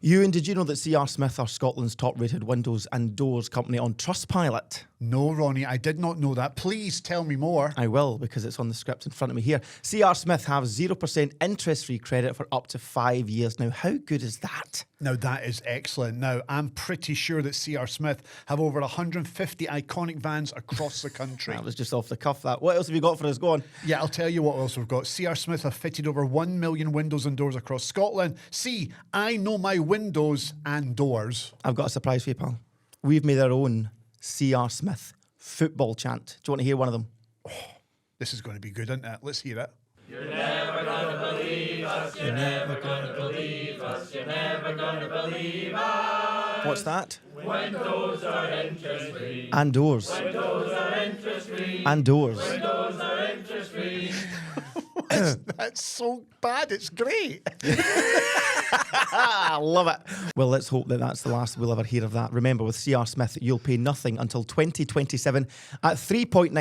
Ewan, did you know that C.R. Smith are Scotland's top-rated windows and doors company on Trustpilot? No, Ronnie, I did not know that. Please tell me more. I will, because it's on the script in front of me here. C.R. Smith have 0% interest-free credit for up to 5 years. Now, how good is that? Now, that is excellent. Now, I'm pretty sure that C.R. Smith have over 150 iconic vans across the country. That was just off the cuff, that. What else have you got for us? Go on. Yeah, I'll tell you what else we've got. C.R. Smith have fitted over 1 million windows and doors across Scotland. See, I know my windows and doors. I've got a surprise for you, pal. We've made our own C.R. Smith football chant. Do you want to hear one of them? Oh, this is going to be good, isn't it? Let's hear it. You're never gonna believe us, you're never gonna believe us, you're never gonna believe us. What's that? Windows are interest-free. And doors. Windows are interest-free. And doors. Windows are interest-free. That's so bad, it's great. I love it. Well, let's hope that that's the last we'll ever hear of that. Remember, with C.R. Smith, you'll pay nothing until 2027 at 3.9%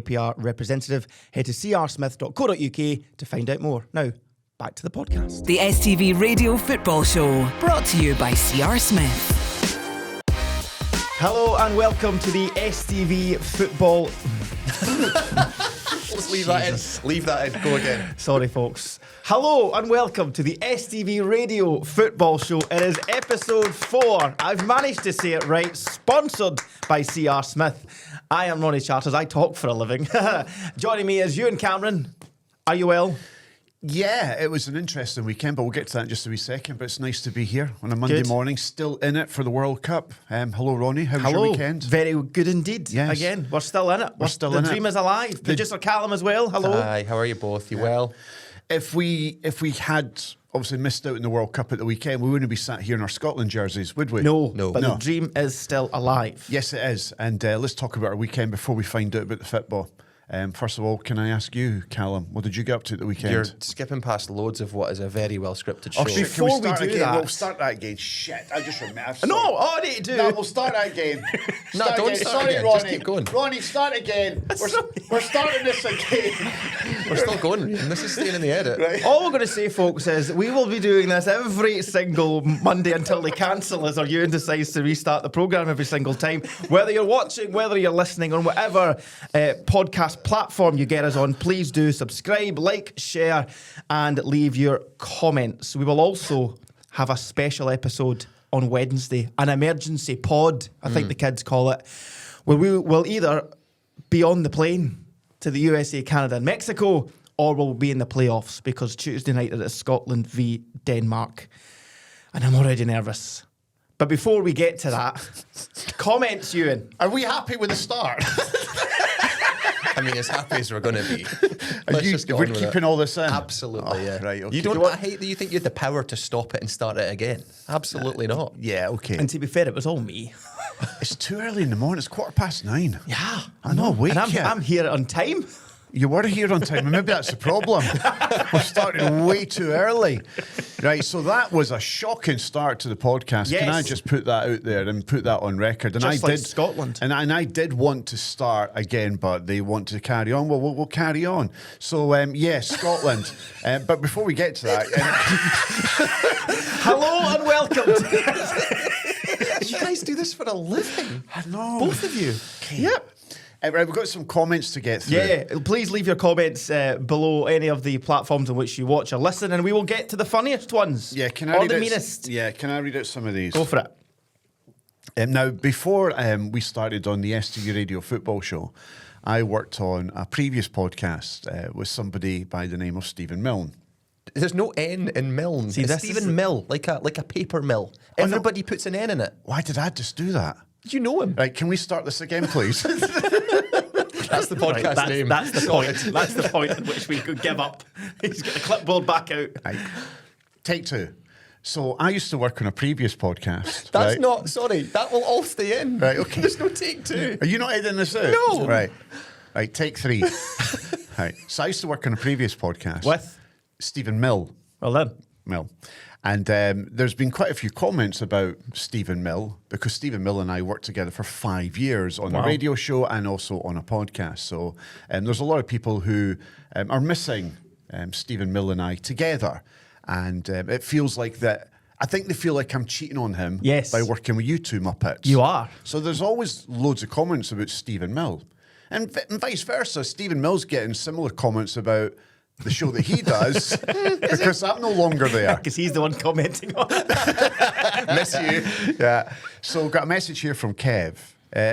APR representative. Head to crsmith.co.uk to find out more. Now, back to the podcast. The STV Radio Football Show, brought to you by C.R. Smith. Hello and welcome to the STV Football... Let's leave that in. Leave that in. Go again. Sorry, folks. Hello and welcome to the STV Radio Football Show. It is episode 4. I've managed to say it right. Sponsored by C.R. Smith. I am Ronnie Charters. I talk for a living. Joining me is Ewen Cameron. Are you well? Yeah, it was an interesting weekend, but we'll get to that in just a wee second. But it's nice to be here on a Monday morning, still in it for the World Cup. Hello, Ronnie. How was your weekend? Very good indeed. Yes. Again, we're still in it. We're still in it. The dream is alive. Producer Callum as well. Hello. Hi, how are you both? You well? If we had obviously missed out in the World Cup at the weekend, we wouldn't be sat here in our Scotland jerseys, would we? No. But No. the dream is still alive. Yes, it is. And let's talk about our weekend before we find out about the football. First of all, can I ask you, Callum, what did you get up to at the weekend? You're skipping past loads of what is a very well scripted show. Oh, shit, Before we do again? that- We'll start that again. Shit, I just remembered. No, all I need to do... No, we'll start that again. No, Start don't again. start Sorry, again. Ronnie. Just keep going. Ronnie, start again. We're starting this again. We're still going. This is staying in the edit. Right. All we're going to say, folks, is we will be doing this every single Monday until they cancel us or Ewan decides to restart the programme every single time. Whether you're watching, whether you're listening, on whatever podcast platform you get us on, please do subscribe, like, share, and leave your comments. We will also have a special episode on Wednesday, an emergency pod, I think the kids call it, where we will either be on the plane to the USA, Canada, and Mexico, or we'll be in the playoffs because Tuesday night it is Scotland v Denmark. And I'm already nervous. But before we get to that, comments, Ewan. Are we happy with the start? I mean, as happy as we're going to be. Are Let's you, just go we're on with keeping it. all this in? Absolutely, yeah. Right, okay. You don't. I hate that you think you had the power to stop it and start it again. Absolutely not. Yeah, okay. And to be fair, it was all me. It's too early in the morning. It's 9:15. Yeah, I'm not awake and yet. I'm here on time. You were here on time, and maybe that's the problem. We're starting way too early. Right, so that was a shocking start to the podcast. Yes. Can I just put that out there and put that on record? And Just I like did Scotland. And I did want to start again, but they want to carry on. Well, we'll carry on. So, yes, Scotland. But before we get to that... Hello and welcome You guys do this for a living. I know. both of you. Yep. Right, we've got some comments to get through. Yeah, please leave your comments below any of the platforms on which you watch or listen, and we will get to the funniest ones. Yeah, can I or read the out meanest. Yeah, can I read out some of these? Go for it. Now, before we started on the STV Radio Football Show, I worked on a previous podcast with somebody by the name of Stephen Milne. There's no N in Milne. See, it's this is- Stephen Mill, like a paper mill. no. Everybody puts an N in it. Why did I just do that? You know him. Right, can we start this again, please? That's the podcast Right, name. that's the point. That's the point at which we could give up. He's got the clipboard back out. Right. Take 2. So I used to work on a previous podcast. That's right? not, sorry, that will all stay in. Right, okay. There's no take 2. Are you not editing this out? No. Right. Right, take 3. Right. So I used to work on a previous podcast. With? Stephen Mill. Well then. Mill. And there's been quite a few comments about Stephen Mill because Stephen Mill and I worked together for 5 years on a radio show and also on a podcast. So there's a lot of people who are missing Stephen Mill and I together. And it feels like that I think they feel like I'm cheating on him Yes. by working with you two Muppets. You are. So there's always loads of comments about Stephen Mill. And vice versa. Stephen Mill's getting similar comments about the show that he does because I'm no longer there. Because he's the one commenting on it. Miss you. Yeah. So got a message here from Kev.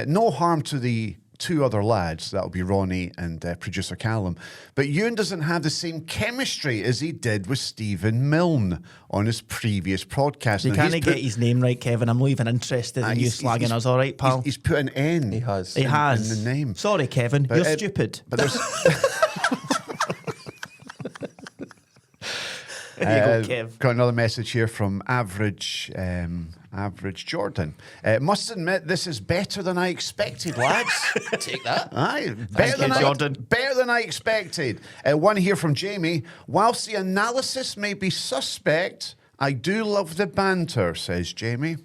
No harm to the two other lads, that'll be Ronnie and producer Callum, but Ewan doesn't have the same chemistry as he did with Stephen Milne on his previous podcast. You Now, can't he's get put- his name right, Kevin. I'm not even interested in you he's- slagging he's- us, all right, pal? He's put an N. He has. He has. in the name. Sorry, Kevin. But, You're stupid. But there's There you go, Kev. got another message here from Average Jordan. Must admit, this is better than I expected, lads. Take that. Aye, Jordan. better than I expected. One here from Jamie. Whilst the analysis may be suspect, I do love the banter, says Jamie.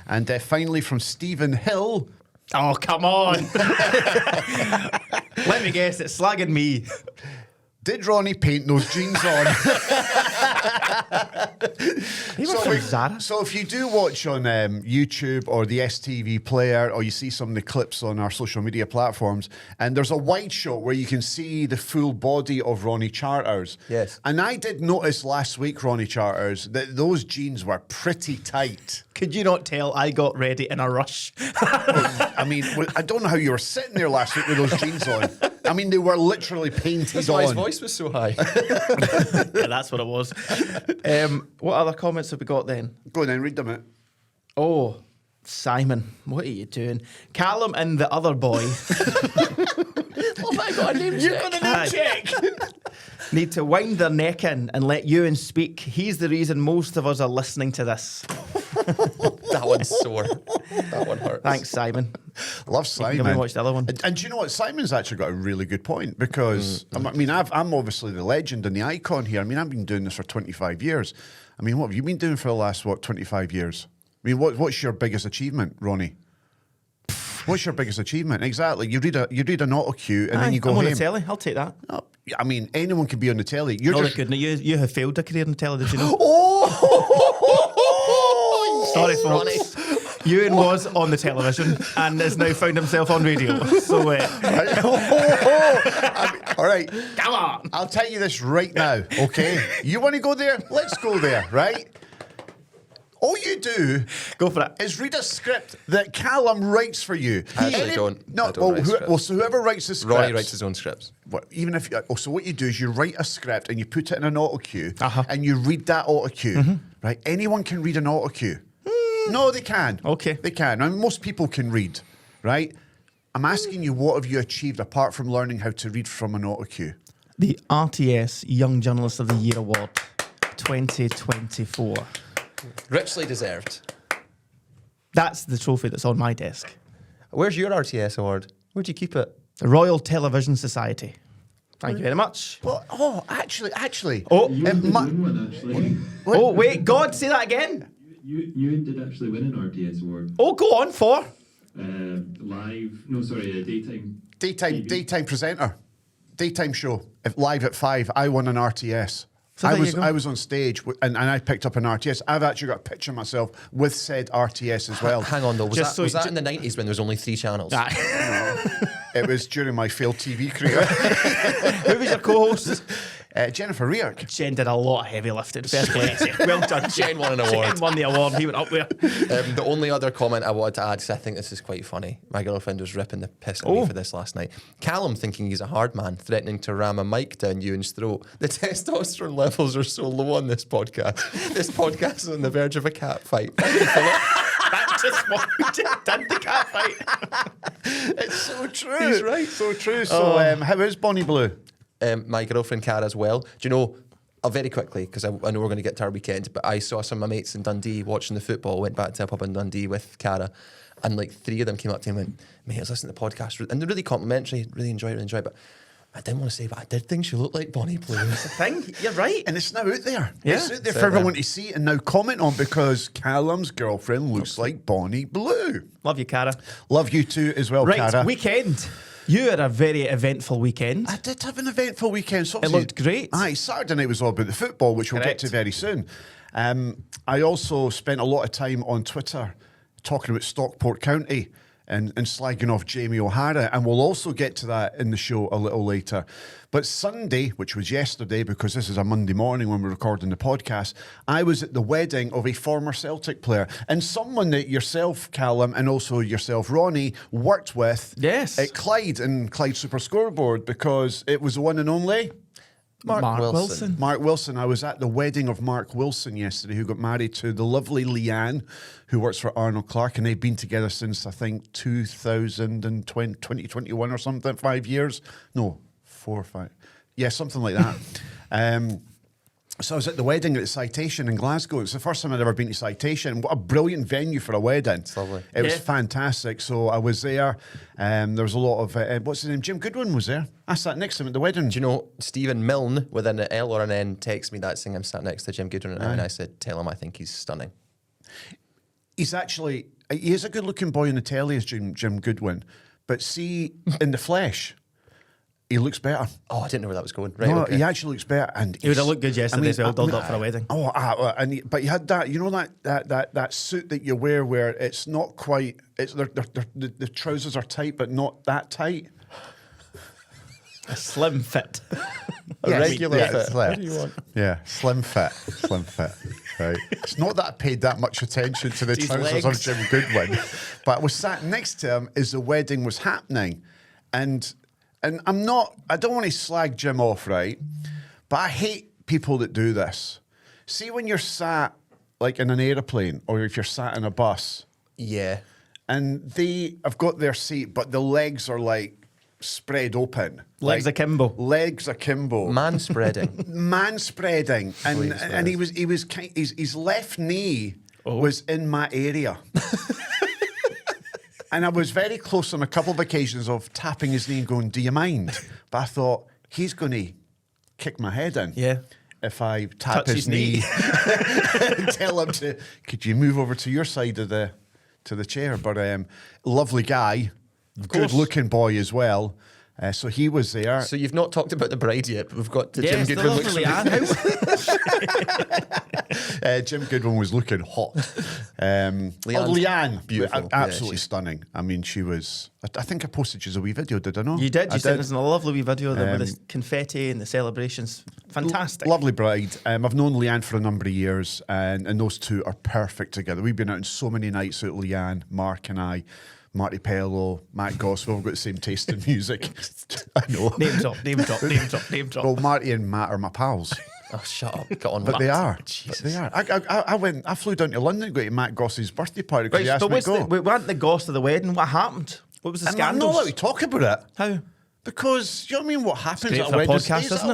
And finally from Stephen Hill. Oh, come on. Let me guess, it's slagging me. Did Ronnie paint those jeans on? He was from Zara. So if you do watch on YouTube or the STV player, or you see some of the clips on our social media platforms, and there's a wide shot where you can see the full body of Ronnie Charters. Yes. And I did notice last week, Ronnie Charters, that those jeans were pretty tight. Could you not tell I got ready in a rush? I mean, I don't know how you were sitting there last week with those jeans on. I mean, they were literally painted That's why his on. voice was so high. Yeah, that's what it was. What other comments have we got then? Go on then, read them out. Oh, Simon, what are you doing? Callum and the other boy Oh my God, name check. Aye. Need to wind their neck in and let Ewan speak. He's the reason most of us are listening to this. That one's sore. That one hurts. Thanks, Simon. Love Come Simon. and watch the other one. And do you know what? Simon's actually got a really good point because I mean, I'm obviously the legend and the icon here. I mean, I've been doing this for 25 years. I mean, what have you been doing for the last 25 years? I mean, what's your biggest achievement, Ronnie? What's your biggest achievement? Exactly. You read an auto cue and then you go I'm home. on the telly. I'll take that. Oh, I mean, anyone can be on the telly. You're No, they just couldn't. You have failed a career in telly, did you know? oh, Sorry, folks. Ewan was on the television and has now found himself on radio. So, all right. come on. I'll tell you this right now, okay? You want to go there? Let's go there, right? All you do Go for it. is read a script that Callum writes for you. I actually don't. No, I don't write scripts. so whoever writes the script. Ronnie writes his own scripts. Even if so, what you do is you write a script and you put it in an auto cue, Uh-huh. and you read that auto cue. Right? Anyone can read an auto cue. No, they can. Okay. They can. I mean, most people can read, right? I'm asking you, what have you achieved apart from learning how to read from an auto cue? The RTS Young Journalist of the Year Award 2024. Richly deserved. That's the trophy that's on my desk. Where's your RTS award? Where'd you keep it? The Royal Television Society. Thank you very much. Well, actually. Oh, You it did mu- win one, actually. oh, wait, God, say that again. You did actually win an RTS award. Oh, go on, for. Daytime presenter, daytime show. If live at 5, I won an RTS. So there you go. I was on stage and I picked up an RTS. I've actually got a picture of myself with said RTS as well. Hang on though, was Just that so- in the 90s when there was only 3 channels? It was during my failed TV career. Who was your co-host? Jennifer Reark. Jen did a lot of heavy lifting. Fair play to you. Well done. Jen won an award. Jen won the award. He went up there. The only other comment I wanted to add, because I think this is quite funny. My girlfriend was ripping the piss out of me for this last night. Callum, thinking he's a hard man, threatening to ram a mic down Ewan's throat. The testosterone levels are so low on this podcast. This podcast is on the verge of a cat fight. That's just what we just did, the cat fight. It's so true. He's right. So true. So how is Bonnie Blue? My girlfriend Cara as well. Do you know, very quickly, because I know we're going to get to our weekend, but I saw some of my mates in Dundee watching the football, went back to a pub in Dundee with Cara, and like 3 of them came up to me and went, mate, I was listening to the podcast, and they're really complimentary, really enjoy it, but I didn't want to say, but I did think she looked like Bonnie Blue. Thing, you're right. And it's now out there. Yeah. It's out there It's for out there. everyone to see and now comment on because Callum's girlfriend looks like Bonnie Blue. Love you, Cara. Love you too as well, Right, Cara. weekend. You had a very eventful weekend. I did have an eventful weekend. So It looked great. Aye, Saturday night was all about the football, which we'll get Correct. to very soon. I also spent a lot of time on Twitter talking about Stockport County and slagging off Jamie O'Hara, and we'll also get to that in the show a little later. But Sunday, which was yesterday, because this is a Monday morning when we're recording the podcast, I was at the wedding of a former Celtic player and someone that yourself, Callum, and also yourself, Ronnie, worked with at Clyde and Clyde Super Scoreboard, because it was the one and only Mark Wilson. Mark Wilson. I was at the wedding of Mark Wilson yesterday, who got married to the lovely Leanne, who works for Arnold Clark, and they've been together since, I think, 2021 or something, 5 years. No, 4 or 5. Yeah, something like that. So I was at the wedding at Citation in Glasgow. It's the first time I'd ever been to Citation. What a brilliant venue for a wedding. It's lovely. It was fantastic. So I was there. There was a lot of, what's his name? Jim Goodwin was there. I sat next to him at the wedding. Do you know, Stephen Milne, with an L or an N, texted me that saying I'm sat next to Jim Goodwin now, and I said, tell him I think he's stunning. He's actually, he is a good looking boy on the telly as Jim Goodwin. But see, in the flesh, he looks better. Oh, I didn't know where that was going. Right, No, okay. he actually looks better, and He would have looked good yesterday as well, dolled up for a wedding. Oh, but you had that, you know, that suit that you wear where it's not quite. It's the trousers are tight, but not that tight. A slim fit. A regular fit. Slim. What do you want? Yeah, slim fit. Right. It's not that I paid that much attention to the His trousers legs. of Jim Goodwin, but I was sat next to him as the wedding was happening, and I don't want to slag Jim off, right? But I hate people that do this. See, when you're sat like in an aeroplane, or if you're sat in a bus, Yeah. and they have got their seat, but the legs are like spread open. Legs like, akimbo. Legs akimbo. Man spreading. Man spreading. And Sleeves, and his left knee was in my area. And I was very close on a couple of occasions of tapping his knee and going, do you mind? But I thought, he's going to kick my head in. Yeah. If I tap Touch his his knee. and tell him to, could you move over to your side of the chair? But lovely guy, good looking boy as well. So he was there. So you've not talked about the bride yet, but we've got to Yes, Jim the Goodwin. lovely Anne. Jim Goodwin was looking hot. Leanne, beautiful. absolutely Yeah, stunning. I mean, she was. I think I posted you a wee video. Did I not? You did. I You sent us a lovely wee video there with the confetti and the celebrations. Fantastic. Lovely bride. I've known Leanne for a number of years, and those two are perfect together. We've been out on so many nights out, Leanne, Mark and I. Marty Pello, Matt Goss, we've all got the same taste in music. I know. Name drop. Well, Marty and Matt are my pals. Oh, shut up. Get on But with they it. are. Jesus. But they are. I flew down to London to go to Matt Goss's birthday party because he asked me to go. We weren't the ghost of the wedding. What happened? What was the I'm not scandal? allowed to talk about it. How? Because, you know what I mean? What happens great at a for a wedding podcast, stays at a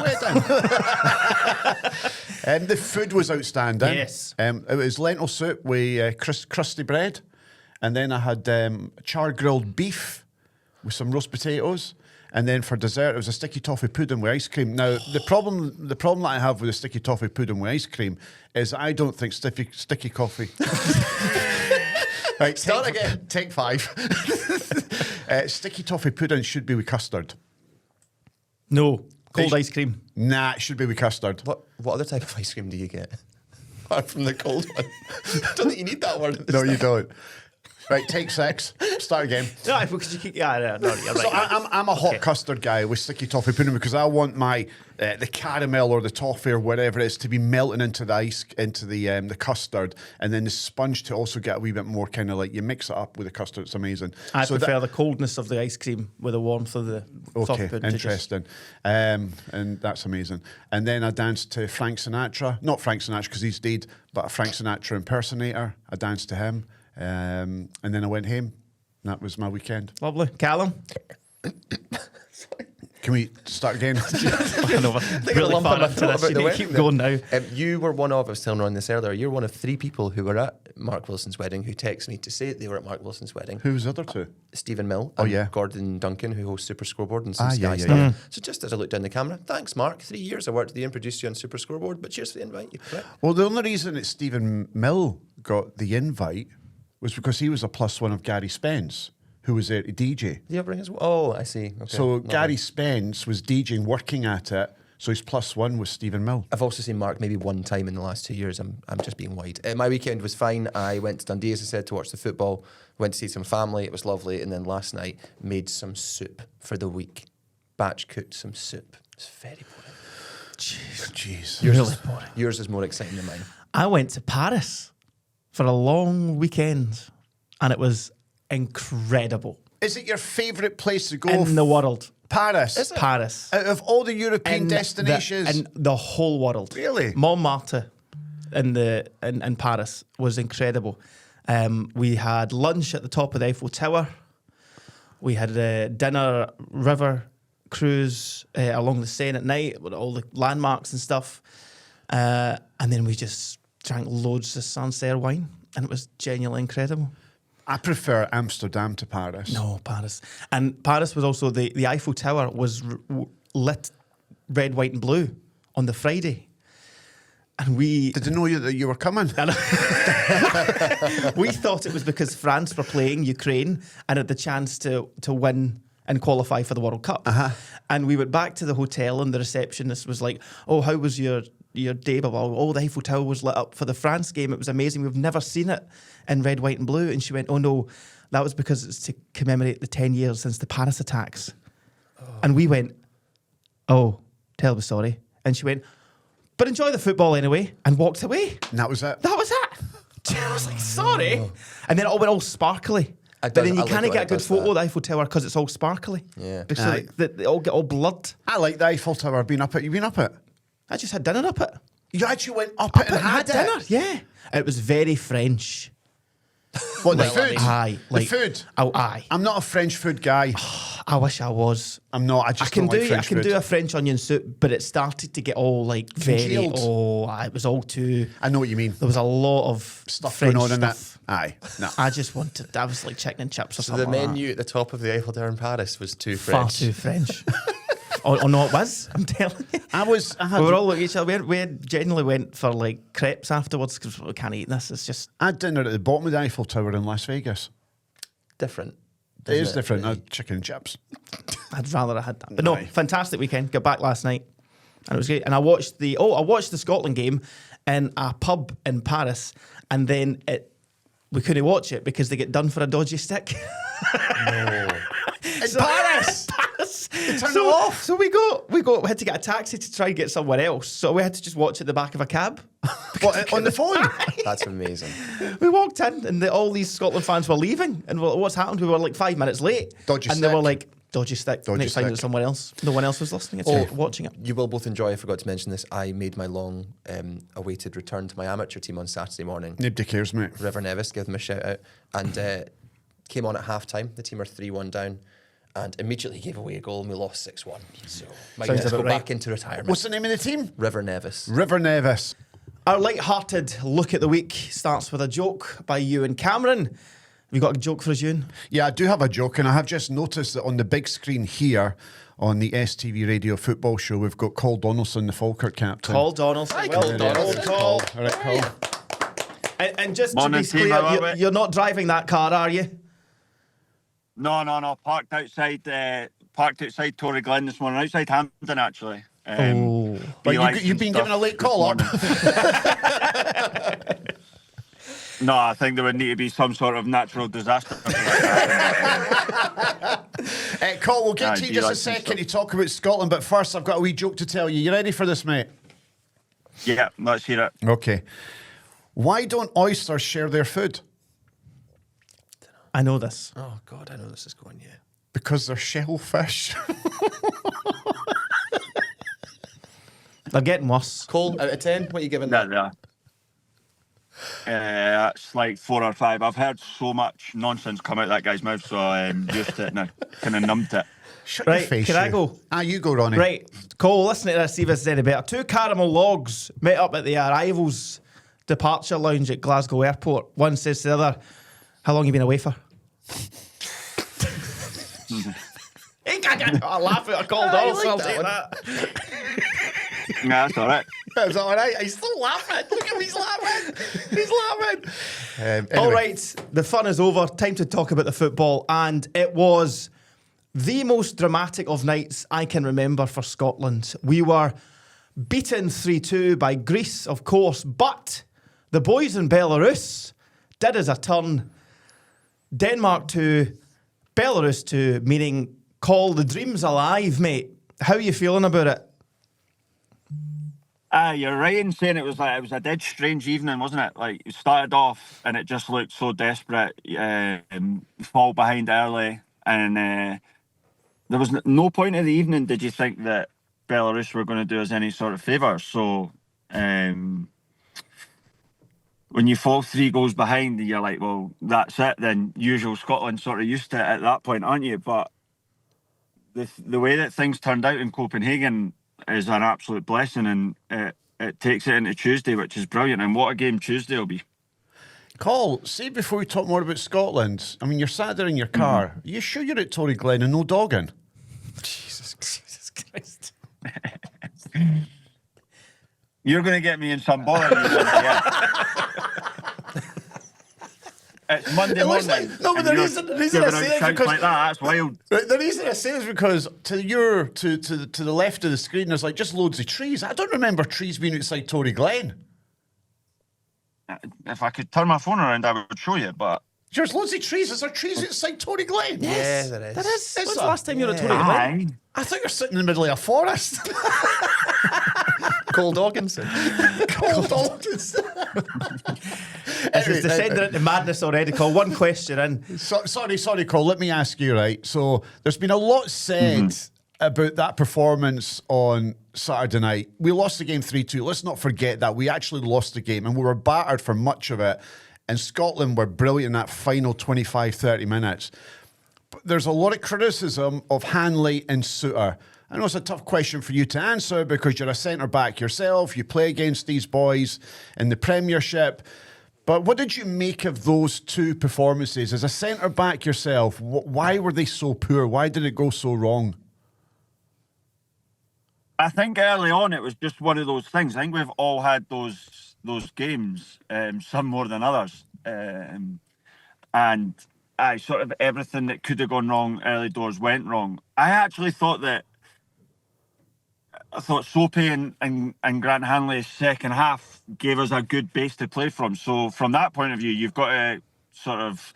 wedding. The food was outstanding. Yes. It was lentil soup with crusty bread. And then I had char-grilled beef with some roast potatoes. And then for dessert, it was a sticky toffee pudding with ice cream. Now, the problem that I have with a sticky toffee pudding with ice cream is I don't think sticky coffee... Right, Start again. Take 5. Sticky toffee pudding should be with custard. No. Cold ice cream. Nah, it should be with custard. What other type of ice cream do you get? Apart from the cold one. Don't think you need that word. No, you don't. Right, take 6. Start again. No, because you keep. Yeah, no, you're right. So I'm a hot custard guy with sticky toffee pudding because I want my the caramel or the toffee or whatever it is to be melting into the ice, into the custard, and then the sponge to also get a wee bit more kind of like you mix it up with the custard. It's amazing. I So prefer the coldness of the ice cream with the warmth of the toffee Okay, pudding. interesting. And that's amazing. And then I danced to Frank Sinatra. Not Frank Sinatra because he's dead, but a Frank Sinatra impersonator. I danced to him. And then I went home. That was my weekend. Lovely. Callum? Can we start again? Really lump far in my into throat this. about You the need to wedding keep going now. You were one of, I was telling Ron this earlier, you're one of 3 people who were at Mark Wilson's wedding who texted me to say they were at Mark Wilson's wedding. Who was the other two? Stephen Mill Oh, and yeah. Gordon Duncan, who hosts Super Scoreboard and some Sky yeah, stuff. yeah. So just as I looked down the camera, thanks, Mark. 3 years I worked with you and produced you on Super Scoreboard, but cheers for the invite. You correct? Well, the only reason that Stephen Mill got the invite was because he was a +1 of Gary Spence, who was there to DJ. Did you ever bring us? Oh, I see. Okay. So Lovely. Gary Spence was DJing, working at it, So he's +1 with Stephen Mill. I've also seen Mark maybe one time in the last 2 years. I'm just being wide. My weekend was fine. I went to Dundee, as I said, to watch the football. Went to see some family. It was lovely. And then last night, made some soup for the week. Batch cooked some soup. It's very boring. Jeez. Yours is more exciting than mine. I went to Paris for a long weekend, and it was incredible. Is it your favourite place to go In the world. Paris? Is it? Paris. Out of all the European In destinations? in the whole world. Really? Montmartre in Paris was incredible. We had lunch at the top of the Eiffel Tower. We had a dinner, river cruise along the Seine at night with all the landmarks and stuff. And then we just drank loads of Sancerre wine, and it was genuinely incredible. I prefer Amsterdam to Paris. No, Paris. And Paris was also, the Eiffel Tower was lit red, white and blue on the Friday. And we... Did they know that you were coming? We thought it was because France were playing Ukraine and had the chance to win and qualify for the World Cup. And we went back to the hotel, and the receptionist was like, "Oh, how was your day?" Oh, the Eiffel Tower was lit up for the France game. It was amazing. We've never seen it in red, white and blue. And she went, "Oh no, that was because it's to commemorate the 10 years since the Paris attacks." And we went, "Oh, terribly sorry." And she went, "But enjoy the football anyway," and walked away. And that was it? That was it. I was like, sorry. And then it all went all sparkly. But then you can't get a good photo of the Eiffel Tower because it's all sparkly. Yeah. Because they all get all blurred. I like the Eiffel Tower. You've been up it? I just had dinner up it. You actually went up it and had dinner, yeah. It was very French. What, the Well, food? Aye. The food? Oh, aye. I'm not a French food guy. I wish I was. I'm not. I just don't like French I can food. do a French onion soup, but it started to get all like very, Congealed. it was all too... I know what you mean. There was a lot of Stuff French going on in that. stuff. Aye. No. I just wanted, I was like chicken and chips or So something the like menu at the top of the Eiffel Tower in Paris was too that. Far French. too French. Oh, no, it was. I'm telling you. I had We were all looking at each other. We genuinely went for like crepes afterwards because we can't eat this. It's just... I had dinner at the bottom of the Eiffel Tower in Las Vegas. Different. It is isn't different. I Really? had chicken and chips. I'd rather have had that. But no, Aye. fantastic weekend. Got back last night. And it was great. And I watched the Scotland game in a pub in Paris. And then we couldn't watch it because they get done for a dodgy stick. In Paris! Paris. They turned it off. So we had to get a taxi to try and get somewhere else. So we had to just watch at the back of a cab. What, on the phone? That's amazing. We walked in and all these Scotland fans were leaving. And what's happened? We were like 5 minutes late. Dodgy and they were stick. like, dodgy stick. Dodgy Next time stick. it was somewhere else. No one else was listening. Watching it. You will both enjoy. I forgot to mention this. I made my long awaited return to my amateur team on Saturday morning. Nobody cares, mate. River Nevis, give them a shout out. And came on at half time. The team are 3-1 down. And immediately gave away a goal and we lost 6-1. So might Sounds just go about right. back into retirement. What's the name of the team? River Nevis. River Nevis. Our light-hearted look at the week starts with a joke by Ewen Cameron. Have you got a joke for us, Ewen? Yeah, I do have a joke, and I have just noticed that on the big screen here on the STV Radio Football Show, we've got Coll Donaldson, the Falkirk captain. Coll Donaldson. Hi, Well Coll done, Donaldson. old Coll. All right, Coll. And just Morning, to be team, how clear, are we? you're not driving that car, are you? No. Parked outside Torrey Glen this morning, outside Hampton actually. But you've been given a late call up. No, I think there would need to be some sort of natural disaster. Coll, we'll get Aye, to you do just a like some second to stuff. talk about Scotland, but first I've got a wee joke to tell you. You ready for this, mate? Yeah, let's hear it. Okay. Why don't oysters share their food? I know this. Oh, God, I know this is going, yeah. Because they're shellfish. They're getting worse. Cole, out of 10, what are you giving that? That's like 4 or 5. I've heard so much nonsense come out that guy's mouth, so I'm used to it now. Kind of numbed it. Shut Right, your face. can I you. go? You go, Ronnie. Right, Cole, listen to this, see if this is any better. 2 caramel logs met up at the arrivals departure lounge at Glasgow Airport. One says to the other, "How long you been away for?" I laugh at a Coll Donaldson. I'll take that. Yeah, that's all right. That's all right. He's still laughing. Look at him. He's laughing. He's laughing. All Anyway. right, the fun is over. Time to talk about the football. And it was the most dramatic of nights I can remember for Scotland. We were beaten 3-2 by Greece, of course, but the boys in Belarus did us a turn. Denmark 2, Belarus 2, meaning Coll, the dream's alive, mate. How are you feeling about it? You're right in saying it was a dead strange evening, wasn't it? Like, you started off and it just looked so desperate. Fall behind early, and there was no point in the evening did you think that Belarus were going to do us any sort of favour. So when you fall 3 goals behind, you're like, well, that's it. Then usual Scotland sort of used to it at that point, aren't you? But the way that things turned out in Copenhagen is an absolute blessing, and it takes it into Tuesday, which is brilliant. And what a game Tuesday will be. Coll, see, before we talk more about Scotland, I mean, you're sat there in your car. Are you sure you're at Tory Glen and no dogging? Jesus Christ. You're going to get me in some bother. It's Monday morning. No, but the reason I say it is because like that's wild. The reason I say it is because to the left of the screen, there's like just loads of trees. I don't remember trees being outside Tory Glen. If I could turn my phone around, I would show you. But there's loads of trees. Is there trees outside Tory Glen? Yes, there is. There is. When's the there? last time you were at Tory Glen? I think you're sitting in the middle of a forest. Coll Donaldson. Coll Donaldson. This is descending into madness already, Coll. One question in. Sorry, Coll. Let me ask you, right? So there's been a lot said about that performance on Saturday night. We lost the game 3-2. Let's not forget that. We actually lost the game and we were battered for much of it. And Scotland were brilliant in that final 25, 30 minutes. But there's a lot of criticism of Hanley and Suter. I know it's a tough question for you to answer because you're a centre-back yourself. You play against these boys in the Premiership. But what did you make of those two performances? As a centre-back yourself, why were they so poor? Why did it go so wrong? I think early on it was just one of those things. I think we've all had those games, some more than others. And sort of everything that could have gone wrong early doors went wrong. I thought Soapy and Grant Hanley's second half gave us a good base to play from. So from that point of view, you've got to sort of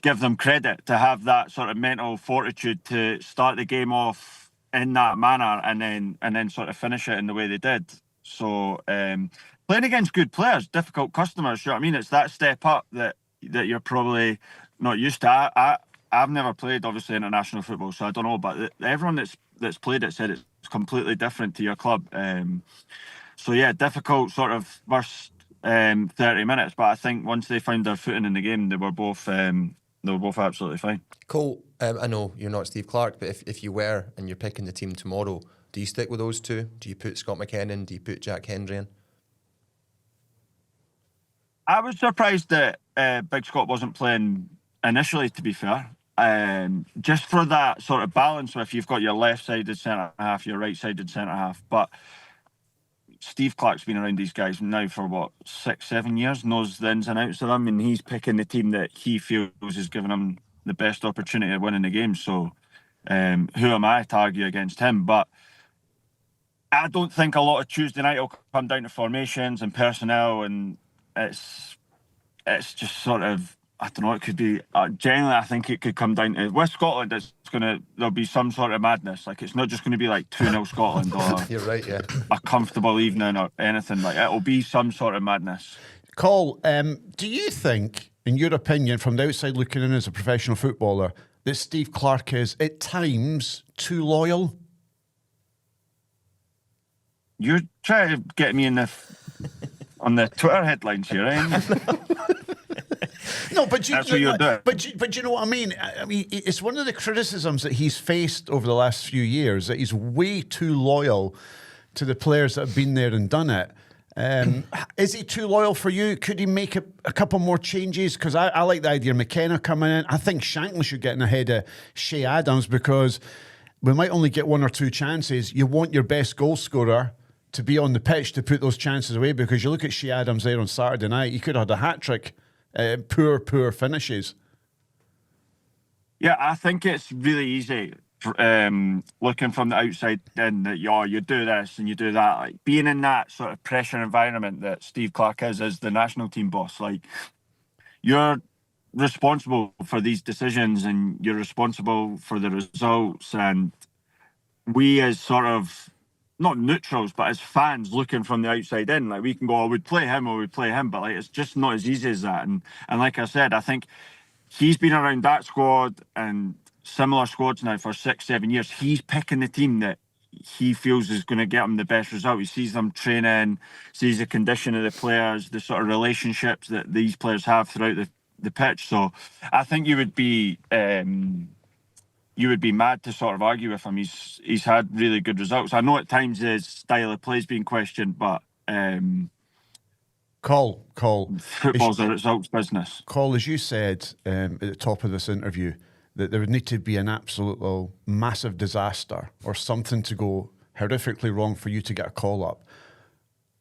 give them credit to have that sort of mental fortitude to start the game off in that manner and then sort of finish it in the way they did. So playing against good players, difficult customers, you know what I mean? It's that step up that you're probably not used to. I've never played, obviously, international football, so I don't know, but everyone that's played it said it's completely different to your club. So yeah, difficult sort of first 30 minutes, but I think once they found their footing in the game, they were both absolutely fine. Coll, I know you're not Steve Clarke, but if you were and you're picking the team tomorrow, do you stick with those two? Do you put Scott McKenna? Do you put Jack Hendry in? I was surprised that Big Scott wasn't playing initially, to be fair. Just for that sort of balance with you've got your left-sided centre-half, your right-sided centre-half. But Steve Clarke's been around these guys now for, 6-7 years, knows the ins and outs of them, and he's picking the team that he feels is giving him the best opportunity of winning the game. So who am I to argue against him? But I don't think a lot of Tuesday night will come down to formations and personnel, and it's just sort of, I don't know, it could be, generally I think it could come down to, with Scotland, there'll be some sort of madness. Like, it's not just going to be like 2-0 Scotland or You're right, yeah. a comfortable evening or anything. Like, it'll be some sort of madness. Coll, do you think, in your opinion, from the outside looking in as a professional footballer, that Steve Clarke is, at times, too loyal? You're trying to get me on the Twitter headlines here, eh? No, but that's what you're doing. But you know what I mean? I mean, it's one of the criticisms that he's faced over the last few years, that he's way too loyal to the players that have been there and done it. Is he too loyal for you? Could he make a couple more changes? Because I like the idea of McKenna coming in. I think Shankly should get in ahead of Shea Adams, because we might only get 1 or 2 chances. You want your best goal scorer to be on the pitch to put those chances away, because you look at Shea Adams there on Saturday night, he could have had a hat-trick. Poor finishes. Yeah, I think it's really easy looking from the outside in that you do this and you do that. Like being in that sort of pressure environment that Steve Clarke is as the national team boss, like you're responsible for these decisions and you're responsible for the results. And we as sort of not neutrals, but as fans looking from the outside in, like we can go, I would play him or we'd play him, but like it's just not as easy as that. And like I said, I think he's been around that squad and similar squads now for 6-7 years. He's picking the team that he feels is going to get him the best result. He sees them training, sees the condition of the players, the sort of relationships that these players have throughout the pitch. So I think you would be mad to sort of argue with him. He's had really good results. I know at times his style of play has been questioned, but Coll. Football's a results business. Coll, as you said at the top of this interview, that there would need to be an absolute massive disaster or something to go horrifically wrong for you to get a call up.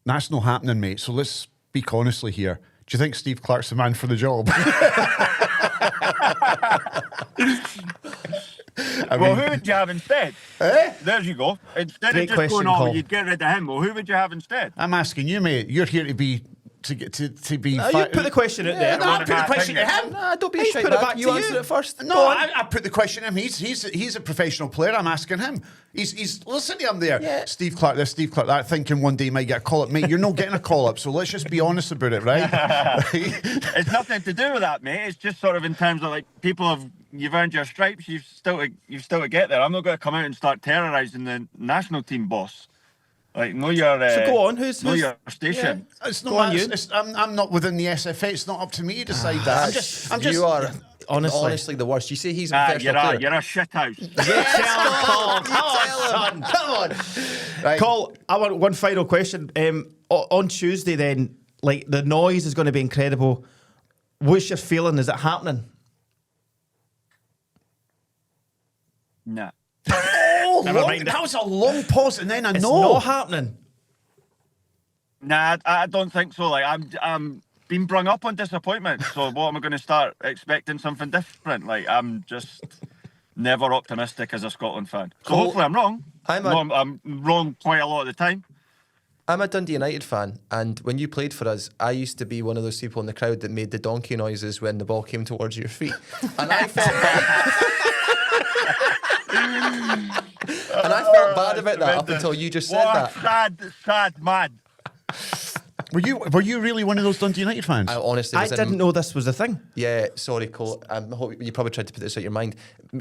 That's not happening, mate. So let's speak honestly here. Do you think Steve Clarke's the man for the job? Well, who would you have instead? There you go. Instead Great of just question, going, Coll. you'd get rid of him. Well, who would you have instead? I'm asking you, mate. You're here to be to be. You put the question out there. I put the question to him. Nah, don't be a He's shite put it bag. back You to answer you. it first. No, I put the question to him. He's a professional player. I'm asking him. He's listen to him there. Yeah. Steve Clarke this, Steve Clarke that, thinking one day he might get a call up. Mate, you're not getting a call up, so let's just be honest about it, right? It's nothing to do with that, mate. It's just sort of in terms of like you've earned your stripes. You've still to get there. I'm not going to come out and start terrorising the national team boss. Like, know your So go on. Who's your station. It's Go not. on, you. I'm not within the SFA. It's not up to me to decide that. I'm just. You are honestly. honestly the worst. You say he's a professional player. You're a shit house. Come on. Right. Coll, I want one final question. On Tuesday, then, like the noise is going to be incredible. What's your feeling? Is it happening? Nah. Oh, Never long, mind. that was a long pause, and then I It's know. not happening. Nah, I don't think so. Like I'm being brung up on disappointment. So what am I going to start expecting something different? Like I'm just never optimistic as a Scotland fan. So Coll, hopefully I'm wrong. I'm wrong quite a lot of the time. I'm a Dundee United fan, and when you played for us, I used to be one of those people in the crowd that made the donkey noises when the ball came towards your feet, and I felt bad. And I felt bad about that up until you just said What that. a sad man. Were you really one of those Dundee United fans? I honestly I was in- didn't know this was a thing. Yeah, sorry, Coll. I hope you probably tried to put this out of your mind.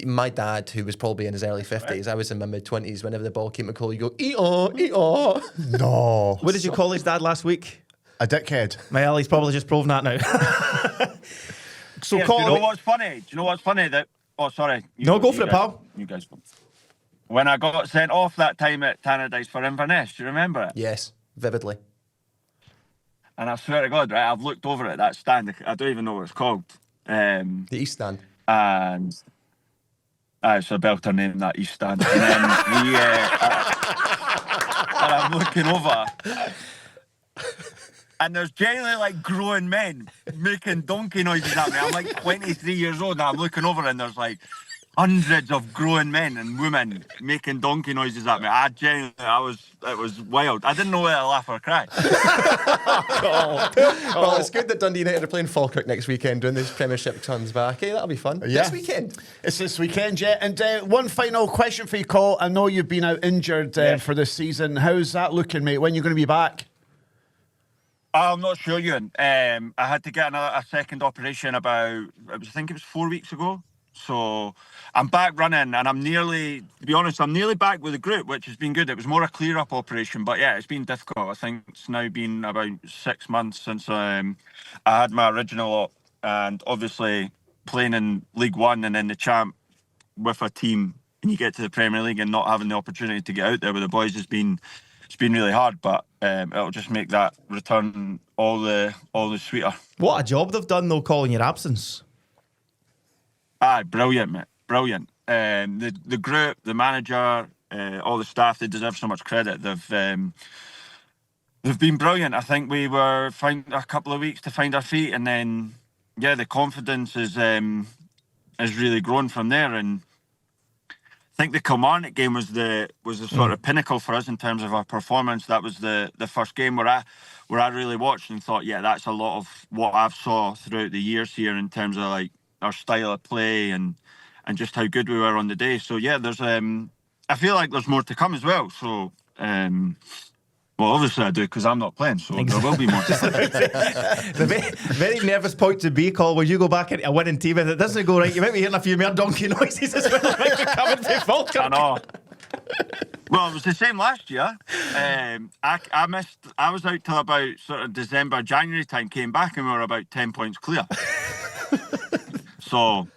My dad, who was probably in his early 50s, I was in my mid-20s, whenever the ball came to Coll, you go, ee-aw, ee-aw. No. What did you call his dad last week? A dickhead. Well, he's probably just proven that now. So, Yeah, Coll, do you know what's funny? That sorry. No, go for it, guys, pal. You guys go. When I got sent off that time at Tannadice for Inverness, do you remember it? Yes, vividly. And I swear to God, right, I've looked over at that stand. I don't even know what it's called. The East Stand. And it's a belter name, that East Stand. And then and I'm looking over, and there's generally like grown men making donkey noises at me. I'm like 23 years old, and I'm looking over, and there's like hundreds of grown men and women making donkey noises at me. It was wild. I didn't know whether to laugh or cry. Well, it's good that Dundee United are playing Falkirk next weekend when this Premiership comes back. Hey, that'll be fun. Yeah. This weekend. It's this weekend, yeah. And one final question for you, Coll. I know you've been out injured for this season. How's that looking, mate? When are you going to be back? I'm not sure, Ewan. I had to get a second operation I think it was 4 weeks ago. So I'm back running, and I'm nearly back with the group, which has been good. It was more a clear-up operation, but yeah, it's been difficult. I think it's now been about 6 months since I had my original op, and obviously playing in League One and then the Champ with a team, and you get to the Premier League and not having the opportunity to get out there with the boys it's been really hard, but it'll just make that return all the sweeter. what a job they've done, though, Coll, in your absence. Brilliant, mate. Brilliant. The group, the manager, all the staff, they deserve so much credit. They've been brilliant. I think we were fine a couple of weeks to find our feet, and then the confidence is has really grown from there. And I think the Kilmarnock game was the sort of pinnacle for us in terms of our performance. That was the first game where I really watched and thought, yeah, that's a lot of what I've saw throughout the years here in terms of like our style of play and just how good we were on the day. So yeah, there's I feel like there's more to come as well. So well, obviously I do because I'm not playing, so there will be more to come. The very nervous point to be, Coll, when you go back into a winning team, if it doesn't go right, you might be hearing a few more donkey noises as well. Like you're coming to Falkirk. I know. Well, it was the same last year. I missed. I was out till about sort of December, January time. Came back and we were about 10 points clear. So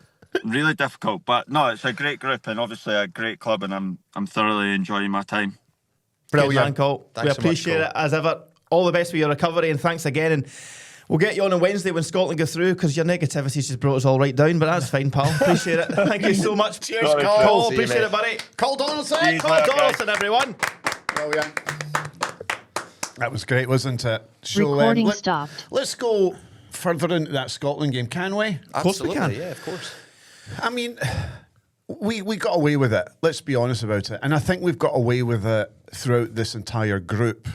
really difficult, but no, it's a great group and obviously a great club, and I'm thoroughly enjoying my time. Brilliant, Coll. Thanks We so much, appreciate Coll. it as ever. All the best with your recovery, and thanks again. And we'll get you on Wednesday when Scotland go through, because your negativity's just brought us all right down. But that's fine, pal. Appreciate it. Thank you so much. Cheers, Sorry, Coll. Coll, See you, appreciate mate. it, buddy. Coll Donaldson. Cheers, Coll mate. Donaldson, everyone. Brilliant. That was great, wasn't it? So, Recording stopped. Let's go further into that Scotland game, can we? course we Absolutely, can. yeah, of course. I mean, we got away with it. Let's be honest about it. And I think we've got away with it throughout this entire group,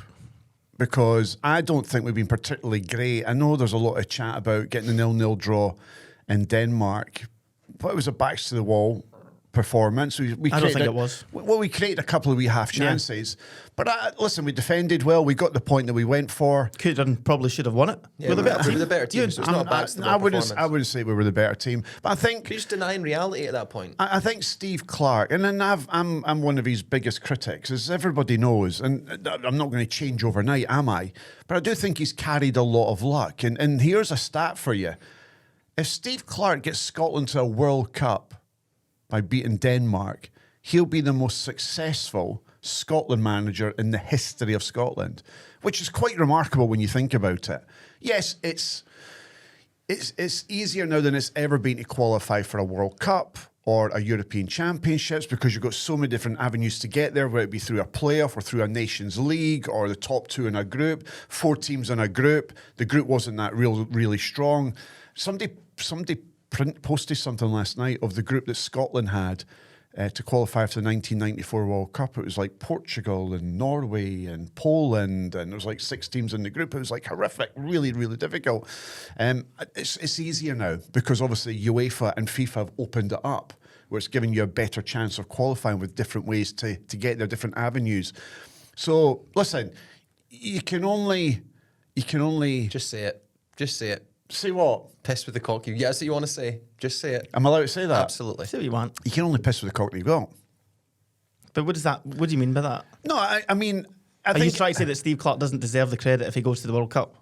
because I don't think we've been particularly great. I know there's a lot of chat about getting a 0-0 draw in Denmark, but it was a backs to the wall performance. We I don't think created it was. Well, we created a couple of wee half chances. But listen, we defended well. We got the point that we went for. Could and probably should have won it. Yeah, we're the better we were team. the better team, so it's not a backs to the wall I wouldn't performance. say we were the better team. But I think You're just denying reality at that point. I think Steve Clarke, and then I'm one of his biggest critics, as everybody knows, and I'm not going to change overnight, am I? But I do think he's carried a lot of luck. And here's a stat for you. If Steve Clarke gets Scotland to a World Cup by beating Denmark, he'll be the most successful Scotland manager in the history of Scotland, which is quite remarkable when you think about it. Yes, it's easier now than it's ever been to qualify for a World Cup or a European Championships, because you've got so many different avenues to get there, whether it be through a playoff or through a Nations League or the top two in a group, 4 teams in a group. The group wasn't that really strong. Somebody posted something last night of the group that Scotland had to qualify for the 1994 World Cup. It was like Portugal and Norway and Poland, and there was like 6 teams in the group. It was like horrific, really, really difficult. It's easier now because obviously UEFA and FIFA have opened it up, where it's giving you a better chance of qualifying with different ways to get there, different avenues. So listen, you can only Just say it. Just say it. say what? Piss with the cock. Yeah, that's what you want to say. Just say it. I'm allowed to say that. Absolutely. See what you want. You can only piss with the cock that you've got. But what do you mean by that? No, I mean, I Are you think trying to say that Steve Clarke doesn't deserve the credit if he goes to the World Cup?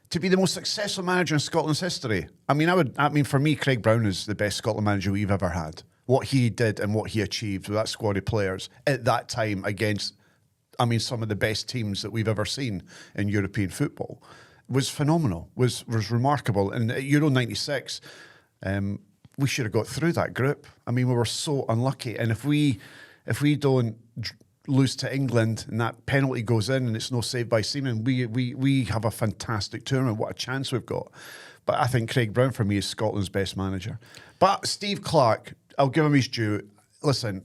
to be the most successful manager in Scotland's history. I mean, for me, Craig Brown is the best Scotland manager we've ever had. What he did and what he achieved with that squad of players at that time against, some of the best teams that we've ever seen in European football was phenomenal, was remarkable. And at Euro 96, we should have got through that group. I mean, we were so unlucky. And if we don't lose to England and that penalty goes in and it's no save by Seaman, we have a fantastic tournament. What a chance we've got. But I think Craig Brown, for me, is Scotland's best manager. But Steve Clarke, I'll give him his due. Listen,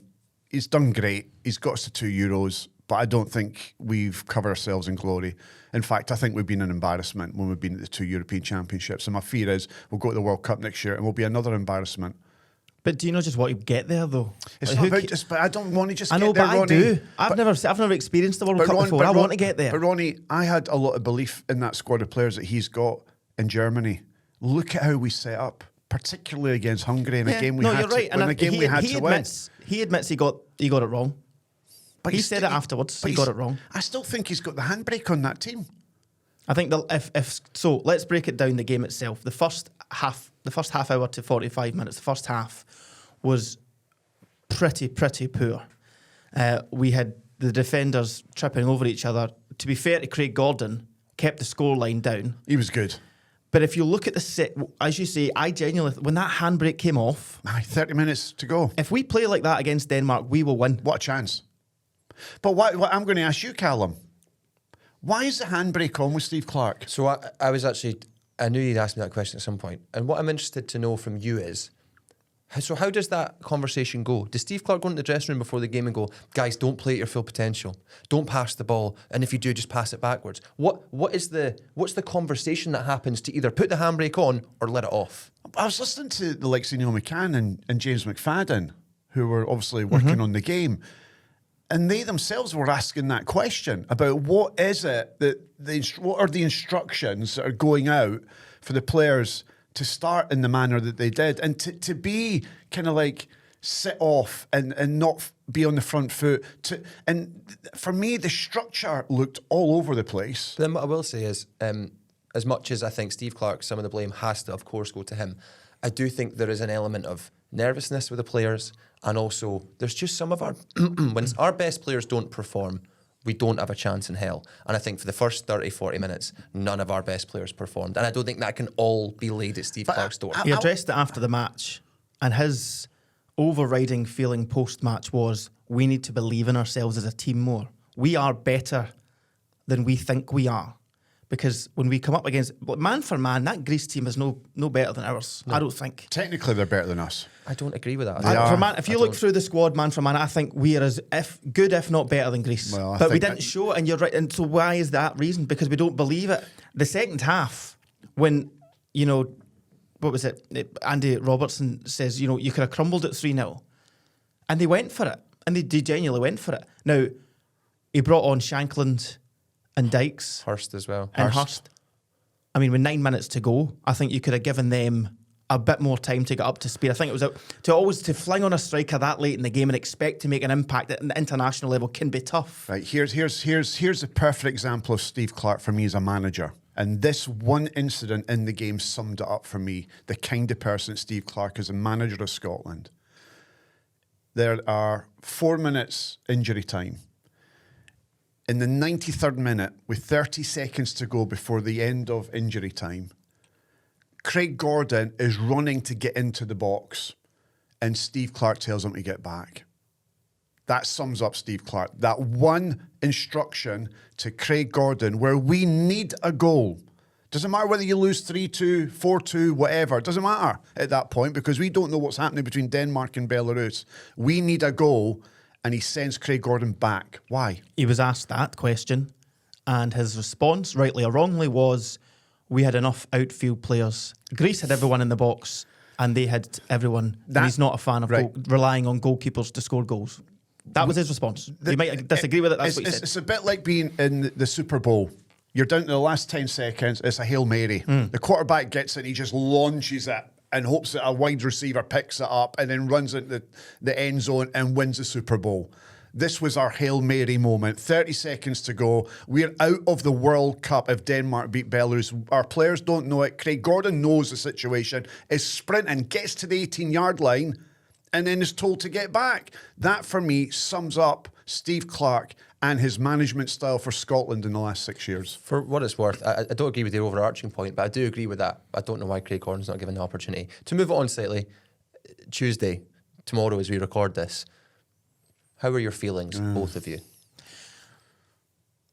he's done great. He's got us to 2 Euros, but I don't think we've covered ourselves in glory. In fact, I think we've been an embarrassment when we've been at the 2 European Championships. And my fear is we'll go to the World Cup next year and we'll be another embarrassment. But do you know just what you get there, though? It's Like, not who about ca- just, but I don't want to just I know, get there, but I Ronnie. do. I've never experienced the World Cup before. I want to get there. But Ronnie, I had a lot of belief in that squad of players that he's got in Germany. Look at how we set up, particularly against Hungary in a game we had to win. He admits he got it wrong. But He said it afterwards. He got it wrong. I still think he's got the handbrake on that team. I think so, let's break it down. The game itself, the first half hour to 45 minutes, the first half was pretty poor. We had the defenders tripping over each other. To be fair to Craig Gordon, kept the scoreline down. He was good. But if you look at the set, as you say, I genuinely, when that handbrake came off, 30 minutes to go. if we play like that against Denmark, we will win. What a chance. But what I'm going to ask you, Callum, why is the handbrake on with Steve Clarke? So I knew you'd ask me that question at some point. And what I'm interested to know from you is, So how does that conversation go? Does Steve Clarke go into the dressing room before the game and go, guys, don't play at your full potential. Don't pass the ball. And if you do, just pass it backwards. What's the conversation that happens to either put the handbrake on or let it off? I was listening to the likes of Neil McCann and James McFadden, who were obviously working on the game. And they themselves were asking that question about what is it what are the instructions that are going out for the players to start in the manner that they did, and to be kind of like sit off and not be on the front foot. And for me, the structure looked all over the place. Then what I will say is, as much as I think Steve Clarke, some of the blame has to, of course, go to him, I do think there is an element of nervousness with the players, and also there's just some of our when our best players don't perform, we don't have a chance in hell. And I think for the first 30, 40 minutes, none of our best players performed. And I don't think that can all be laid at Steve Clarke's door. He addressed it after the match, and his overriding feeling post-match was, we need to believe in ourselves as a team more. We are better than we think we are. Because when we come up against, man for man, that Greece team is no better than ours. No. I don't think. Technically, they're better than us. I don't agree with that. If you look through the squad, man for man, I think we are as good, if not better than Greece. Well, but we didn't show it, and you're right. And so why is that reason? Because we don't believe it. The second half, when, what was it? Andy Robertson says, you could have crumbled it 3-0. And they went for it. And they genuinely went for it. Now, he brought on Shankland and Dykes. Hurst as well. And Hurst. I mean, with 9 minutes to go, I think you could have given them a bit more time to get up to speed. I think it was to fling on a striker that late in the game and expect to make an impact at an international level can be tough. Right, here's a perfect example of Steve Clarke for me as a manager. And this one incident in the game summed it up for me, the kind of person Steve Clarke is, a manager of Scotland. There are 4 minutes injury time. In the 93rd minute, with 30 seconds to go before the end of injury time, Craig Gordon is running to get into the box, and Steve Clarke tells him to get back. That sums up Steve Clarke. That one instruction to Craig Gordon, where we need a goal. Doesn't matter whether you lose 3-2, 4-2, whatever. It doesn't matter at that point, because we don't know what's happening between Denmark and Belarus. We need a goal. And he sends Craig Gordon back. Why? He was asked that question, and his response, rightly or wrongly, was, we had enough outfield players. Greece had everyone in the box, and they had everyone. And he's not a fan of relying on goalkeepers to score goals. That was his response. You might disagree with it. That's what he said. It's a bit like being in the Super Bowl. You're down to the last 10 seconds. It's a Hail Mary. The quarterback gets it. He just launches it and hopes that a wide receiver picks it up and then runs into the end zone and wins the Super Bowl. This was our Hail Mary moment. 30 seconds to go. We're out of the World Cup if Denmark beat Belarus. Our players don't know it. Craig Gordon knows the situation, is sprinting, gets to the 18-yard line, and then is told to get back. That, for me, sums up Steve Clarke and his management style for Scotland in the last 6 years. For what it's worth, I don't agree with your overarching point, but I do agree with that. I don't know why Craig Gordon's not given the opportunity. To move it on slightly, Tuesday, tomorrow as we record this, how are your feelings, both of you?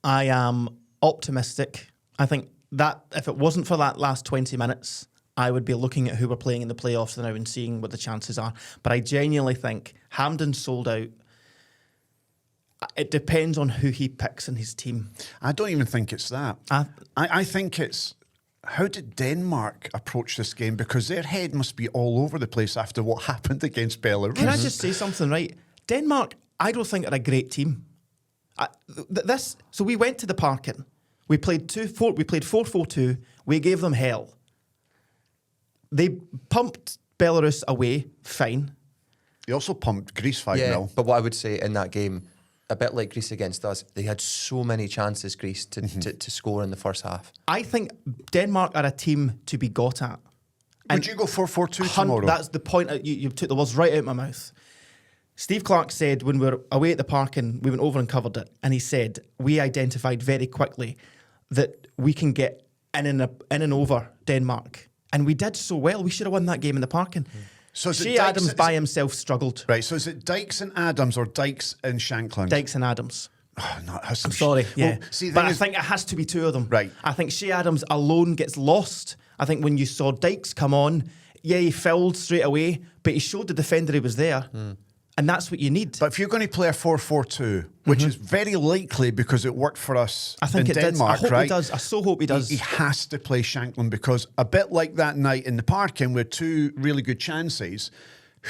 I am optimistic. I think that if it wasn't for that last 20 minutes, I would be looking at who we're playing in the playoffs now and seeing what the chances are. But I genuinely think Hampden sold out. It depends on who he picks in his team. I don't even think it's that. I think it's, how did Denmark approach this game? Because their head must be all over the place after what happened against Belarus. Can I just say something, right? Denmark, I don't think are a great team. So we went to the parking. We played 4-4-2. We gave them hell. They pumped Belarus away, fine. They also pumped Greece 5-0. Yeah, but what I would say in that game, a bit like Greece against us, they had so many chances, Greece, to score in the first half. I think Denmark are a team to be got at. Would you go 4-4-2 tomorrow? That's the point. You took the words right out of my mouth. Steve Clarke said when we were away at the park and we went over and covered it, and he said, we identified very quickly that we can get in and over Denmark. And we did so well. We should have won that game in the parking. So Shea Adams by himself struggled. Right, so is it Dykes and Adams or Dykes and Shankland? Dykes and Adams. Oh, no, I'm sorry, yeah. Well, but I think it has to be two of them. Right. I think Shea Adams alone gets lost. I think when you saw Dykes come on, he fouled straight away, but he showed the defender he was there. And that's what you need. But if you're going to play a 4-4-2, which is very likely because it worked for us I think in it Denmark, does. I hope right? he does. I so hope he does. He has to play Shankland because a bit like that night in the parking with 2 really good chances,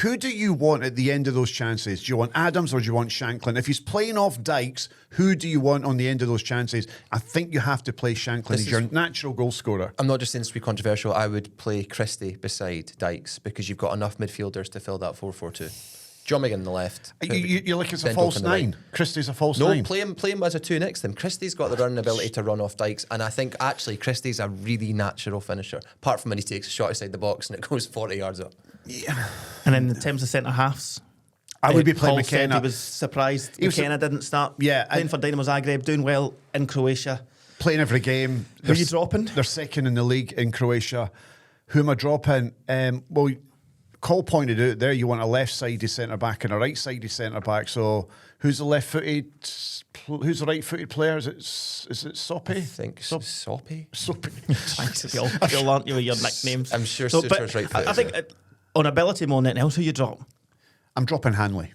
who do you want at the end of those chances? Do you want Adams or do you want Shankland? If he's playing off Dykes, who do you want on the end of those chances? I think you have to play Shankland. He's your natural goal scorer. I'm not just saying this to be controversial. I would play Christie beside Dykes because you've got enough midfielders to fill that 4-4-2. John McGinn on the left. You're like it's a Bendel false on the right. 9. Christie's a false No, 9. play him as a 2 next to him. Christie's got the running ability to run off Dykes, and I think actually Christie's a really natural finisher. Apart from when he takes a shot outside the box and it goes 40 yards up. Yeah. And in terms of centre halves, I would be playing Paul said McKenna. he was surprised He was McKenna didn't start. Yeah, playing and- for Dynamo Zagreb, doing well in Croatia. Playing every game. Who are you dropping? They're second in the league in Croatia. Who am I dropping? Well, Coll pointed out there you want a left-sided centre-back and a right-sided centre-back. So who's the left-footed? Who's the right-footed player? Is it Soppy? I think Soppy. Soppy. Thanks, Bill, aren't you, with your nicknames? I'm sure So, Suter's but right-footed. I think on ability more than anything else, who you drop? I'm dropping Hanley.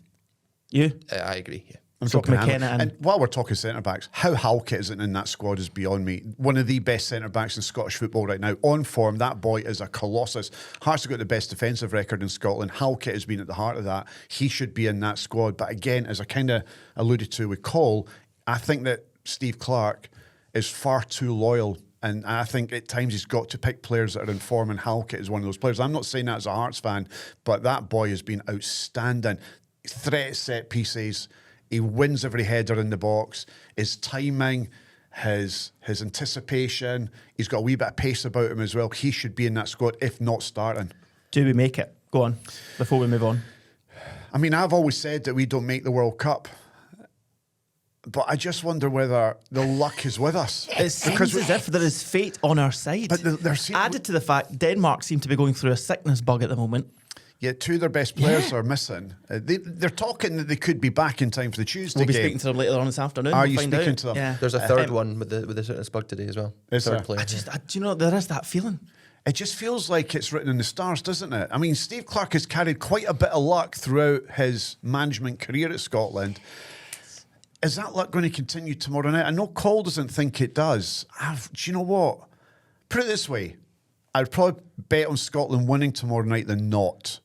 You? I agree, yeah. I'm So dropping McKenna Hanley. and- And while we're talking centre-backs, how Halkett isn't in that squad is beyond me. One of the best centre-backs in Scottish football right now. On form, that boy is a colossus. Hearts have got the best defensive record in Scotland. Halkett has been at the heart of that. He should be in that squad. But again, as I kind of alluded to with Coll, I think that Steve Clarke is far too loyal. And I think at times he's got to pick players that are in form, and Halkett is one of those players. I'm not saying that as a Hearts fan, but that boy has been outstanding. Threat set pieces. He wins every header in the box. His timing, his anticipation. He's got a wee bit of pace about him as well. He should be in that squad, if not starting. Do we make it? Go on, before we move on. I mean, I've always said that we don't make the World Cup. But I just wonder whether the luck is with us. It seems as if there is fate on our side. But added to the fact Denmark seem to be going through a sickness bug at the moment. Yeah, 2 of their best players are missing. They're talking that they could be back in time for the Tuesday We'll be game. speaking to them later on this afternoon. Are We'll you find speaking out. to them? Yeah. There's a third one with the sickness bug today as well. Is Third there? player. Do you know, there is that feeling. It just feels like it's written in the stars, doesn't it? I mean, Steve Clarke has carried quite a bit of luck throughout his management career at Scotland. Is that luck going to continue tomorrow night? I know Coll doesn't think it does. Do you know what? Put it this way. I'd probably bet on Scotland winning tomorrow night than not.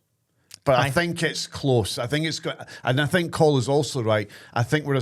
But I think it's close. I think it's good. And I think Coll is also right. I think we're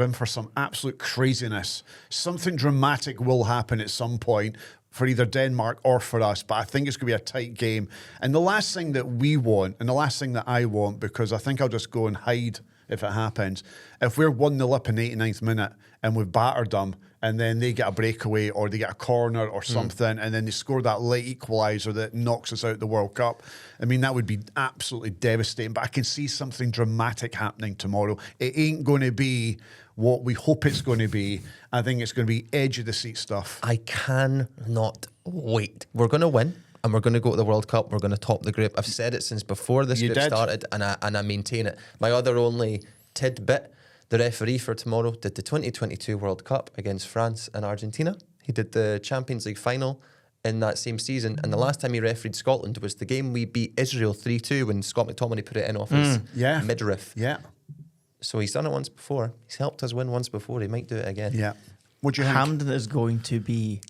in for some absolute craziness. Something dramatic will happen at some point for either Denmark or for us. But I think it's going to be a tight game. And the last thing that we want, and the last thing that I want, because I think I'll just go and hide if it happens, if we're 1-0 up in the 89th minute and we've battered them, and then they get a breakaway or they get a corner or something, and then they score that late equaliser that knocks us out of the World Cup. I mean, that would be absolutely devastating. But I can see something dramatic happening tomorrow. It ain't going to be what we hope it's going to be. I think it's going to be edge-of-the-seat stuff. I cannot wait. We're going to win. And we're going to go to the World Cup. We're going to top the group. I've said it since before this group started, and I maintain it. My other only tidbit, the referee for tomorrow did the 2022 World Cup against France and Argentina. He did the Champions League final in that same season. And the last time he refereed Scotland was the game we beat Israel 3-2 when Scott McTominay put it in off his midriff. Yeah. So he's done it once before. He's helped us win once before. He might do it again. Yeah. What do you think? Hampden is going to be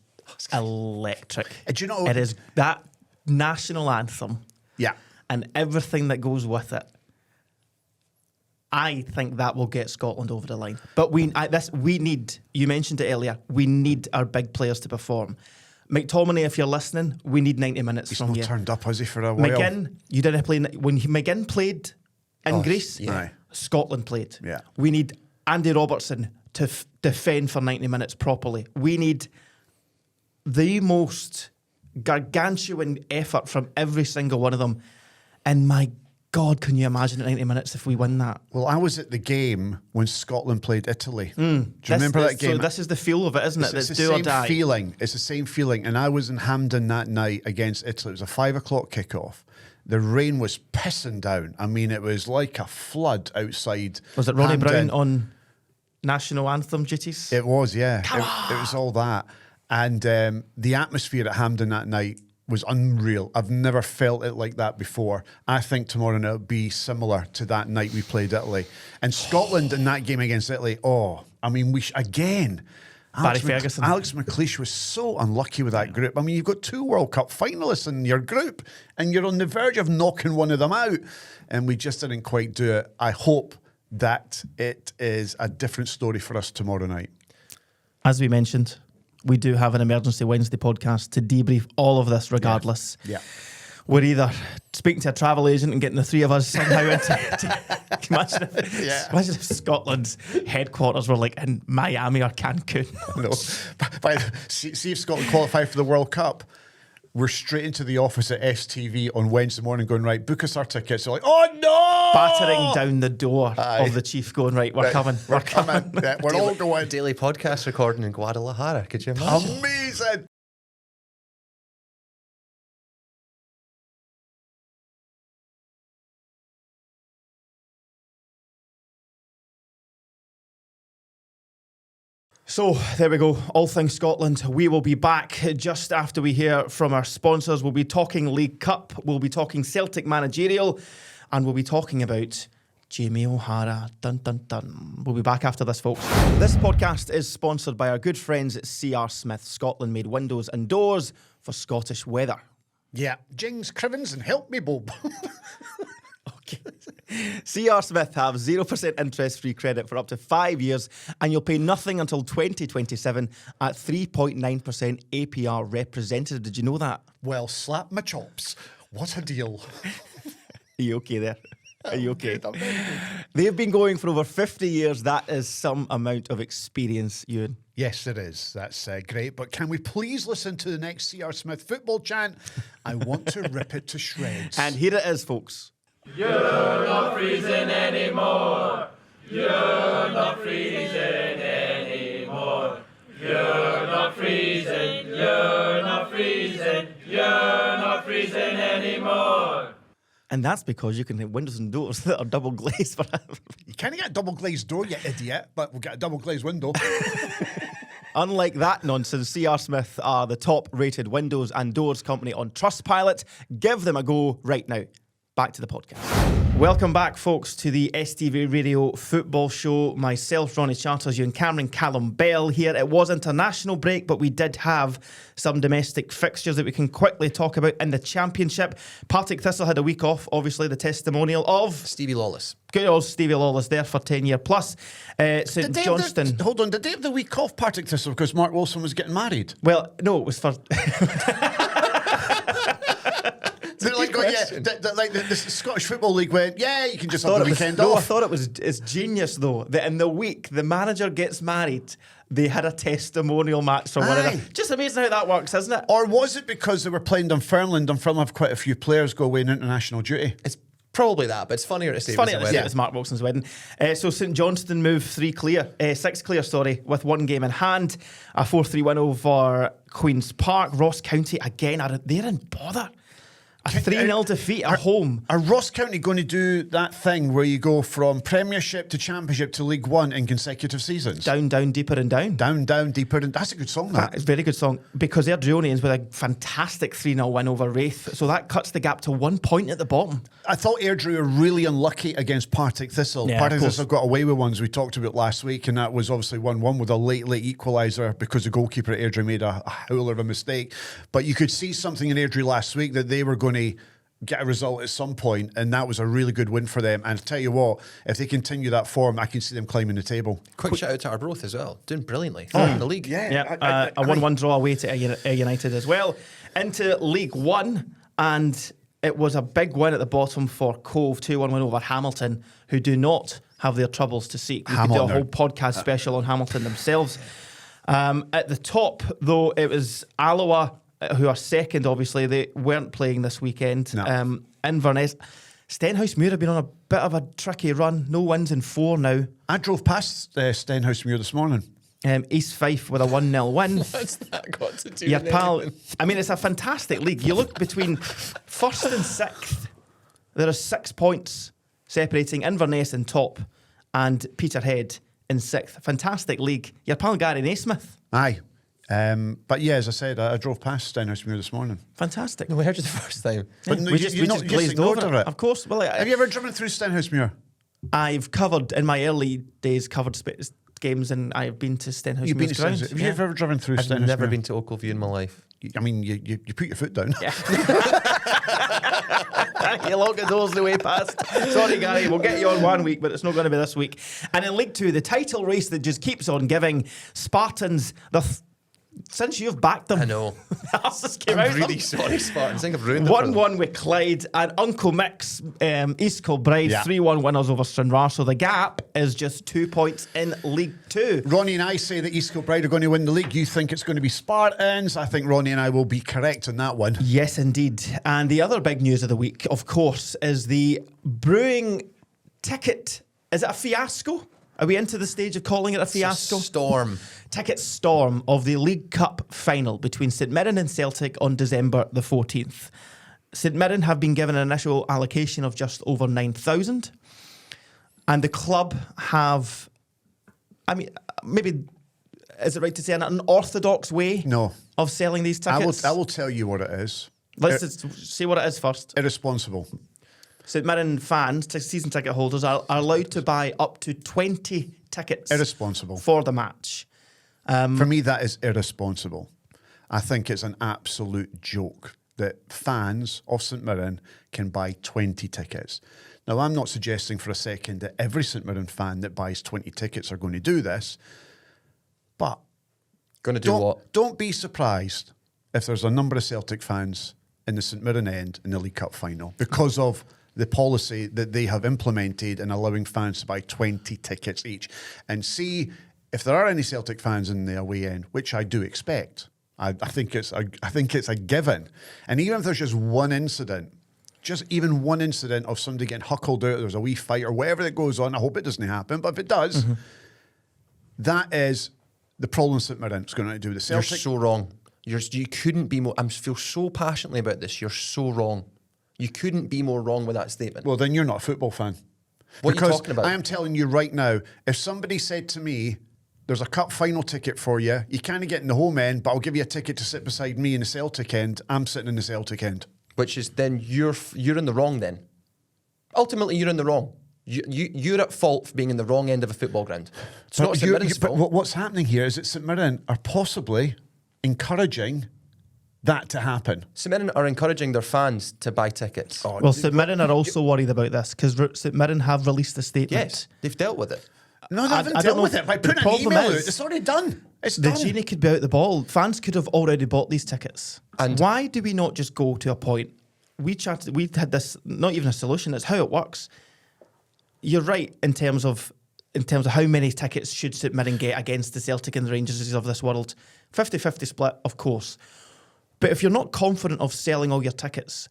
electric. Do you know- it is that national anthem Yeah. and everything that goes with it. I think that will get Scotland over the line. But we need, you mentioned it earlier, we need our big players to perform. McTominay, if you're listening, we need 90 minutes He's from not you. turned up, has he, for a while? McGinn, you didn't play when McGinn played in Greece. yeah. Aye. Scotland played. Yeah. We need Andy Robertson to defend for 90 minutes properly. We need the most gargantuan effort from every single one of them. And my God, can you imagine at 90 minutes if we win that? Well, I was at the game when Scotland played Italy. Do you remember that game? So this is the feel of it, isn't it? It's That's the do or same die. feeling. It's the same feeling. And I was in Hampden that night against Italy. It was a 5 o'clock kickoff. The rain was pissing down. I mean, it was like a flood outside. Was it Ronnie Hampden. Brown on national anthem duties? It was, yeah. It was all that. And the atmosphere at Hampden that night was unreal. I've never felt it like that before. I think tomorrow night will be similar to that night we played Italy. And Scotland in that game against Italy, again... Ferguson. Alex McLeish was so unlucky with that group. I mean, you've got 2 World Cup finalists in your group and you're on the verge of knocking one of them out. And we just didn't quite do it. I hope that it is a different story for us tomorrow night. As we mentioned, we do have an Emergency Wednesday podcast to debrief all of this regardless. Yeah. We're either speaking to a travel agent and getting the 3 of us somehow into... Imagine if Scotland's headquarters were like in Miami or Cancun. No. See if Scotland qualify for the World Cup. We're straight into the office at STV on Wednesday morning going, right, book us our tickets. They're like, oh no! Battering down the door of the chief going, right, we're coming. We're coming. Yeah, we're all going. Daily podcast recording in Guadalajara. Could you imagine? Amazing. So there we go. All things Scotland. We will be back just after we hear from our sponsors. We'll be talking League Cup. We'll be talking Celtic managerial. And we'll be talking about Jamie O'Hara. Dun, dun, dun. We'll be back after this, folks. This podcast is sponsored by our good friends at CR Smith. Scotland made windows and doors for Scottish weather. Yeah. Jings, Crivens and help me, Bob. Okay. CR Smith have 0% interest-free credit for up to 5 years, and you'll pay nothing until 2027 at 3.9% APR representative. Did you know that? Well, slap my chops. What a deal. Are you okay there? Are you okay? They've been going for over 50 years. That is some amount of experience, Ewan. Yes, it is. That's great. But can we please listen to the next CR Smith football chant? I want to rip it to shreds. And here it is, folks. You're not freezing anymore. You're not freezing anymore. You're not freezing. You're not freezing. You're not freezing anymore. And that's because you can have windows and doors that are double glazed. You can't get a double glazed door, you idiot, but we'll get a double glazed window. Unlike that nonsense, CR Smith are the top rated windows and doors company on Trustpilot. Give them a go right now. Back to the podcast. Welcome back, folks, to the STV Radio Football Show. Myself, Ronnie Charters, Ewen Cameron, Callum Bell here. It was international break, but we did have some domestic fixtures that we can quickly talk about in the Championship. Partick Thistle had a week off, obviously the testimonial of... Stevie Lawless. Good old Stevie Lawless there for 10 year plus. St Johnstone... Hold on, did they have the week off, Partick Thistle, because Mark Wilson was getting married? Well, no, it was for... They're like, the Scottish Football League went, yeah, you can just have the weekend off. No, I thought it's genius, though, that in the week the manager gets married, they had a testimonial match for one another. Just amazing how that works, isn't it? Or was it because they were playing Dunfermline? Dunfermline have quite a few players go away on international duty. It's probably that, but it's funnier to say it's Mark Wilson's wedding. So St Johnstone moved 6 clear, with one game in hand. A 4-3 win over Queen's Park. Ross County, again, they're in bother. A 3-0 defeat at home. Are Ross County going to do that thing where you go from Premiership to Championship to League One in consecutive seasons? Down, down, deeper and down. Down, down, deeper and... That's a good song, that. It's a very good song. Because they're Dronians with a fantastic 3-0 win over Wraith. So that cuts the gap to 1 point at the bottom. I thought Airdrie were really unlucky against Partick Thistle. Yeah, Partick Thistle got away with ones we talked about last week, and that was obviously 1-1 with a late equaliser because the goalkeeper at Airdrie made a howler of a mistake. But you could see something in Airdrie last week that they were going to get a result at some point, and that was a really good win for them. And I tell you what, if they continue that form, I can see them climbing the table. Quick shout out to Arbroath as well, doing brilliantly in the league. A 1-1 draw away to Ayr United as well. Into League One, and it was a big win at the bottom for Cove, 2-1 win over Hamilton, who do not have their troubles to seek. We could do a whole podcast special on Hamilton themselves. At the top, though, it was Alloa, who are second, obviously. They weren't playing this weekend. No. Inverness. Stenhousemuir have been on a bit of a tricky run. No wins in 4 now. I drove past Stenhousemuir this morning. East Fife with a 1-0 win. What's that got to do Your with pal, anything? I mean, it's a fantastic league. You look between 1st and 6th. There are 6 points separating Inverness in top and Peterhead in 6th. Fantastic league. Your pal Gary Naismith. Aye. But yeah, as I said, I drove past Stenhousemuir this morning. Fantastic. No, we heard you the first time. But no, we just glazed over it. Of course. Well, Have you ever driven through Stenhousemuir? I've covered, in my early days, games, and I've been to Stenhousemuir. You've been to Stenhousemuir. Have you ever driven through I've Stenhousemuir? never been to Oakville in my life. I mean, you put your foot down. Yeah. You lock the doors the way past. Sorry, Gary, we'll get you on one week, but it's not going to be this week. And in League 2, the title race that just keeps on giving, Spartans, since you've backed them. I know. I'm really sorry, Spartans. I think I've ruined it for them. 1-1 with Clyde and Uncle Mick's East Kilbride, 3-1 winners over Stranraer. So the gap is just 2 points in League 2. Ronnie and I say that East Kilbride are going to win the league. You think it's going to be Spartans. I think Ronnie and I will be correct on that one. Yes, indeed. And the other big news of the week, of course, is the brewing ticket. Is it a fiasco? Are we into the stage of calling it a fiasco? Storm. Ticket storm of the League Cup final between St Mirren and Celtic on December the 14th. St Mirren have been given an initial allocation of just over 9,000. And the club have, I mean, maybe, is it right to say an unorthodox way of selling these tickets? I will tell you what it is. Let's just see what it is first. Irresponsible. St Mirren fans, season ticket holders, are allowed to buy up to 20 tickets. Irresponsible. For the match. For me, that is irresponsible. I think it's an absolute joke that fans of St Mirren can buy 20 tickets. Now, I'm not suggesting for a second that every St Mirren fan that buys 20 tickets are going to do this, but going to do what? Don't be surprised if there's a number of Celtic fans in the St Mirren end in the League Cup final because of the policy that they have implemented in allowing fans to buy 20 tickets each. And see if there are any Celtic fans in the away end, which I do expect. I think it's a given. And even if there's just one incident, just even one incident of somebody getting huckled out, there's a wee fight or whatever that goes on, I hope it doesn't happen, but if it does, that is the problem St Mirren's going to do with the Celtic. You're so wrong. You couldn't be more... I feel so passionately about this. You're so wrong. You couldn't be more wrong with that statement. Well, then you're not a football fan. What are you talking about? I am telling you right now, if somebody said to me, there's a cup final ticket for you, you can't get in the home end, but I'll give you a ticket to sit beside me in the Celtic end, I'm sitting in the Celtic end. Which is then you're in the wrong then. Ultimately, you're in the wrong. You're at fault for being in the wrong end of a football ground. It's not St Mirren's fault. But what's happening here is that St Mirren are possibly encouraging that to happen. St Mirren are encouraging their fans to buy tickets. Well, St Mirren are also worried about this because St Mirren have released a statement. Yes, they've dealt with it. No, they haven't dealt with it. By putting an email out, it's already done. It's done. The genie could be out the ball. Fans could have already bought these tickets. And why do we not just go to a point? We had this, not even a solution, it's how it works. You're right in terms of how many tickets should St Mirren get against the Celtic and the Rangers of this world. 50-50 split, of course. But if you're not confident of selling all your tickets,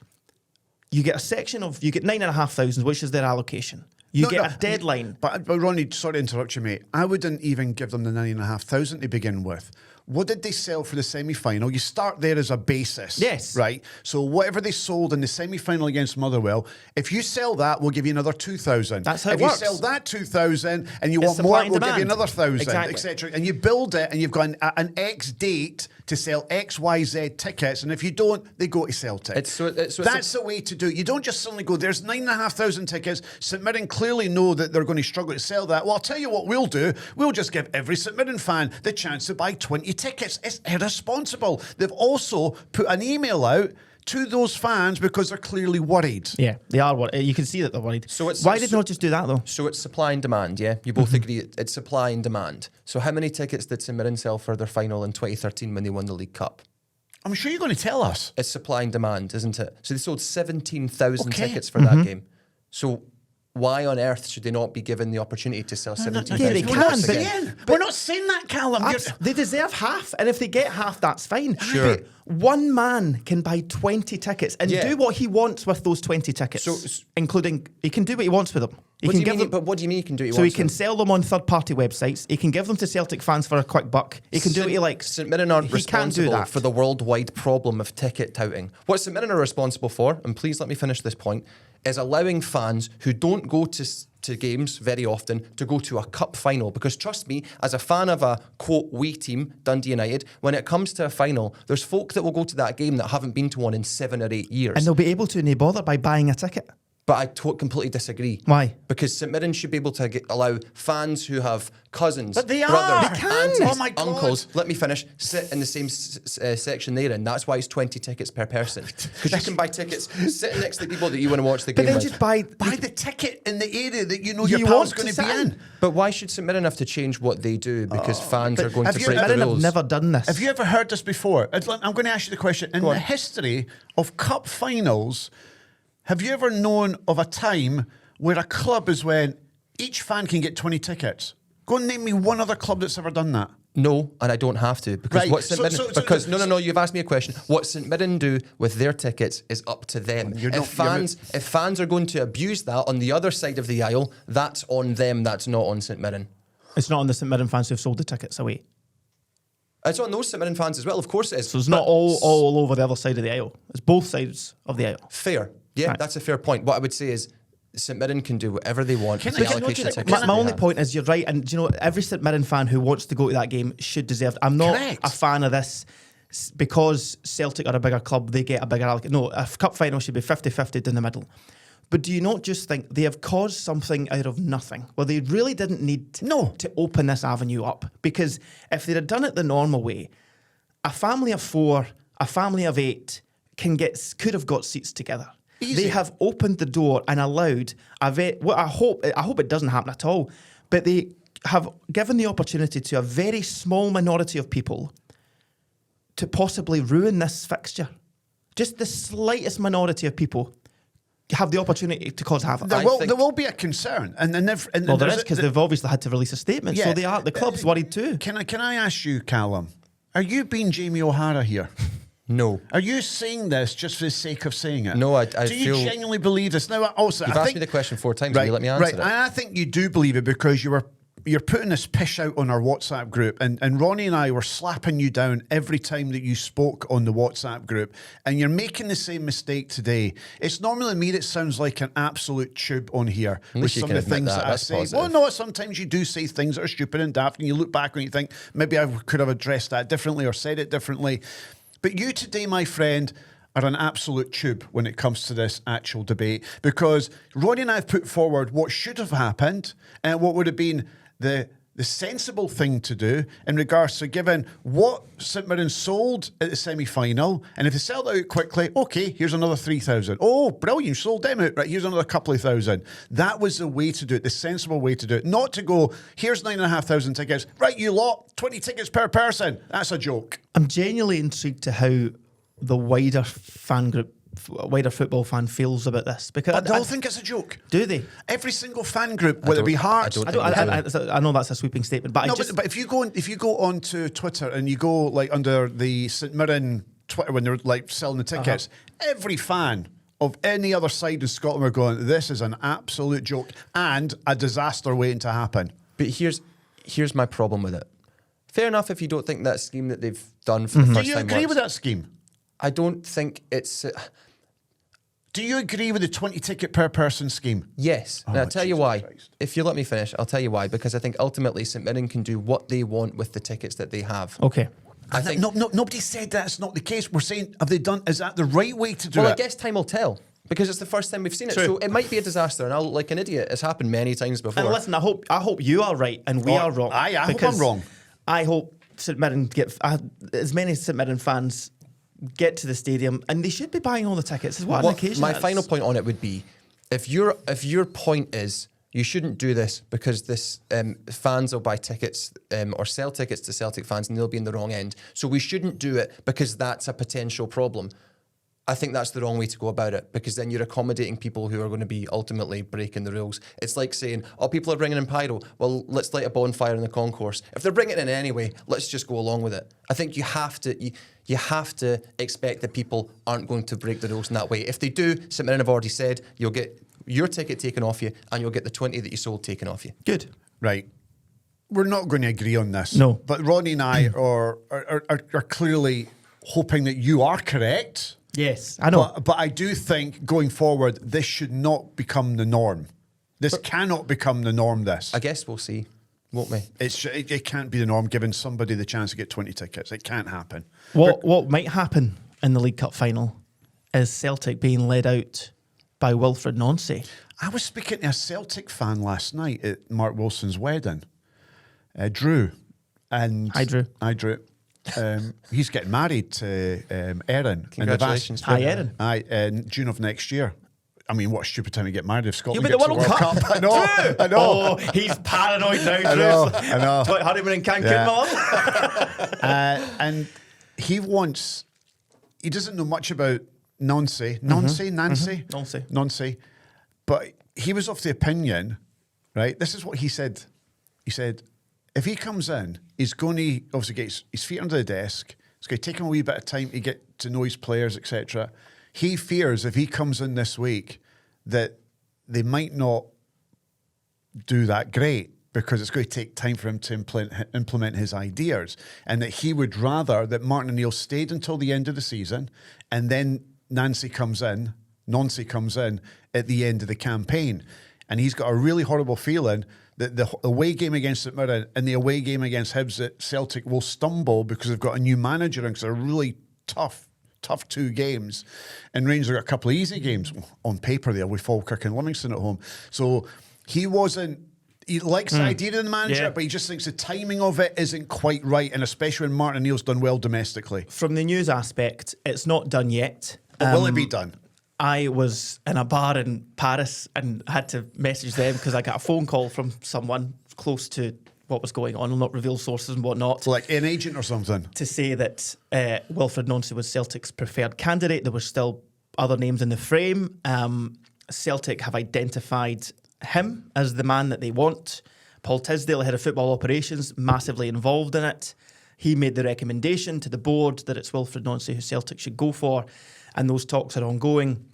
you get 9,500, which is their allocation. You get a deadline. But Ronnie, sorry to interrupt you, mate. I wouldn't even give them the 9,500 to begin with. What did they sell for the semi-final? You start there as a basis. Yes. Right? So whatever they sold in the semi-final against Motherwell, if you sell that, we'll give you another 2,000. That's how it works. If you sell that 2,000 and you want more, we'll give you another 1,000, etc. And you build it and you've got an X date to sell X, Y, Z tickets. And if you don't, they go to Celtic. That's the way to do it. You don't just suddenly go, there's 9,500 tickets. St Mirren clearly know that they're going to struggle to sell that. Well, I'll tell you what we'll do. We'll just give every St Mirren fan the chance to buy 20 tickets. It's irresponsible. They've also put an email out to those fans because they're clearly worried. Yeah, they are worried. You can see that they're worried. Why did they not just do that, though? So it's supply and demand, yeah? You both agree it's supply and demand. So how many tickets did St Mirren sell for their final in 2013 when they won the League Cup? I'm sure you're going to tell us. It's supply and demand, isn't it? So they sold 17,000 tickets for that game. So why on earth should they not be given the opportunity to sell 17,000 tickets again? We're not saying that, Callum. They deserve half, and if they get half, that's fine. Sure. But one man can buy 20 tickets and do what he wants with those 20 tickets, including he can do what he wants with them. But what do you mean he can do what he wants? So he can sell them on third-party websites. He can give them to Celtic fans for a quick buck. He can do what he likes. St Mirren aren't responsible for the worldwide problem of ticket touting. What St Mirren are responsible for, and please let me finish this point, is allowing fans who don't go to to games very often to go to a cup final, because trust me, as a fan of a quote "we" team, Dundee United, when it comes to a final, there's folk that will go to that game that haven't been to one in 7 or 8 years. And they'll be able to, no bother, by buying a ticket. But I completely disagree. Why? Because St Mirren should be able to allow fans who have cousins, But they are. brothers, They can. aunties, Oh my God. uncles, let me finish, sit in the same section they're in. That's why it's 20 tickets per person. Because you can buy tickets sitting next to the people that you want to watch the But game then with. just buy the ticket in the area that you know You your pal's want going to to be sit in. in. But why should St Mirren have to change what they do because fans are going have to you- break I the Mirren have rules? never done this. Have you ever heard this before? I'm going to ask you the question. In on. the history of cup finals, have you ever known of a time where a club has went, each fan can get 20 tickets? Go and name me one other club that's ever done that. No, and I don't have to, because Right, what St Mirren... so- because, no, you've asked me a question. What St Mirren do with their tickets is up to them. If fans are going to abuse that on the other side of the aisle, that's on them, that's not on St Mirren. It's not on the St Mirren fans who've sold the tickets away. It's on those St Mirren fans as well, of course it is. So it's not all over the other side of the aisle. It's both sides of the aisle. Fair. Yeah, Right. that's a fair point. What I would say is St Mirren can do whatever they want with the allocation of tickets. My only point is you're right, and do you know every St Mirren fan who wants to go to that game should deserve. I'm not Correct. a fan of this because Celtic are a bigger club. They get a bigger allocation. No, a cup final should be 50-50 in the middle. But do you not just think they have caused something out of nothing? Well, they really didn't need to open this avenue up, because if they'd have done it the normal way, a family of 4, a family of 8 could have got seats together. Easy. They have opened the door and allowed I hope it doesn't happen at all, but they have given the opportunity to a very small minority of people to possibly ruin this fixture. Just the slightest minority of people have the opportunity to cause havoc. There will be a concern, and there is, because they've obviously had to release a statement. Yeah. So the club's worried too. Can I ask you, Callum? Are you being Jamie O'Hara here? No. Are you saying this just for the sake of saying it? No, I Do you genuinely believe this? Now, also, You've I asked think me the question 4 times, will you let me answer right. it? And I think you do believe it because you're putting this pish out on our WhatsApp group, and Ronnie and I were slapping you down every time that you spoke on the WhatsApp group, and you're making the same mistake today. It's normally me that sounds like an absolute tube on here with least you some of can the admit things that. I That's say. positive. Well, no, sometimes you do say things that are stupid and daft, and you look back and you think, maybe I could have addressed that differently or said it differently. But you today, my friend, are an absolute tube when it comes to this actual debate, because Ronnie and I have put forward what should have happened and what would have been the sensible thing to do in regards to given what St Mirren sold at the semi-final, and if they sell it out quickly, okay, here's another 3,000. Oh, brilliant, sold them out, right, here's another couple of thousand. That was the way to do it, the sensible way to do it. Not to go, here's 9,500 tickets, right, you lot, 20 tickets per person. That's a joke. I'm genuinely intrigued to how the wider fan group, wider football fan feels about this, because They all think it's a joke. Do they? Every single fan group, whether it be Hearts. I know that's a sweeping statement, but But if you go onto Twitter and you go like under the St Mirren Twitter when they're like selling the tickets, every fan of any other side in Scotland are going, this is an absolute joke and a disaster waiting to happen. But here's my problem with it. Fair enough if you don't think that scheme that they've done for the first time Do you agree works. with that scheme? I don't think it's... Do you agree with the 20 ticket per person scheme? Yes. And I'll tell you why. Christ. If you let me finish, I'll tell you why. Because I think ultimately St Mirren can do what they want with the tickets that they have. Okay. I think... Nobody said that's not the case. We're saying, is that the right way to do Well, it? I guess time will tell. Because it's the first time we've seen it. True. So it might be a disaster and I'll look like an idiot. It's happened many times before. And listen, I hope you are right and we are wrong. I hope because I'm wrong. I hope St Mirren get as many St Mirren fans get to the stadium, and they should be buying all the tickets. Is what an occasion. My it is. final point on it would be, if your point is you shouldn't do this because this fans will buy tickets or sell tickets to Celtic fans and they'll be in the wrong end, so we shouldn't do it because that's a potential problem. I think that's the wrong way to go about it, because then you're accommodating people who are going to be ultimately breaking the rules. It's like saying, oh, people are bringing in pyro. Well, let's light a bonfire in the concourse. If they're bringing it in anyway, let's just go along with it. I think you have to expect that people aren't going to break the rules in that way. If they do, St Mirren have already said, you'll get your ticket taken off you and you'll get the 20 that you sold taken off you. Good. Right. We're not going to agree on this. No. But Ronnie and I are clearly hoping that you are correct. Yes, I know. But I do think going forward, this should not become the norm. This cannot become the norm, this. I guess we'll see, won't we? It can't be the norm, giving somebody the chance to get 20 tickets. It can't happen. What might happen in the League Cup final is Celtic being led out by Wilfred Nancy. I was speaking to a Celtic fan last night at Mark Wilson's wedding, Drew. And Hi, Drew. Hi, Drew. He's getting married to Erin. Congratulations. Hi, Erin. In June of next year. I mean, what a stupid time to get married if Scotland You'll be gets the World Cup. I know. Drew! I know. Oh, he's paranoid now, Drew. I know. Like honeymoon in Cancun, Yeah. my love. And he doesn't know much about Nancy. But he was of the opinion, right? This is what he said. He said, if he comes in, he's going to obviously get his feet under the desk. It's going to take him a wee bit of time to get to know his players, etc. He fears if he comes in this week that they might not do that great because it's going to take time for him to implement his ideas, and that he would rather that Martin O'Neill stayed until the end of the season, and then Nancy comes in at the end of the campaign. And he's got a really horrible feeling that the away game against St Mirren and the away game against Hibs at Celtic will stumble because they've got a new manager and because they're really tough 2 games. And Rangers have got a couple of easy games on paper there with Falkirk and Livingston at home. So he likes the idea of the manager, but he just thinks the timing of it isn't quite right, and especially when Martin O'Neill's done well domestically. From the news aspect, it's not done yet. But will it be done? I was in a bar in Paris and had to message them because I got a phone call from someone close to what was going on. I'll not reveal sources and whatnot. Like an agent or something? To say that Wilfred Nancy was Celtic's preferred candidate. There were still other names in the frame. Celtic have identified him as the man that they want. Paul Tisdale, head of football operations, massively involved in it. He made the recommendation to the board that it's Wilfred Nancy who Celtic should go for, and those talks are ongoing.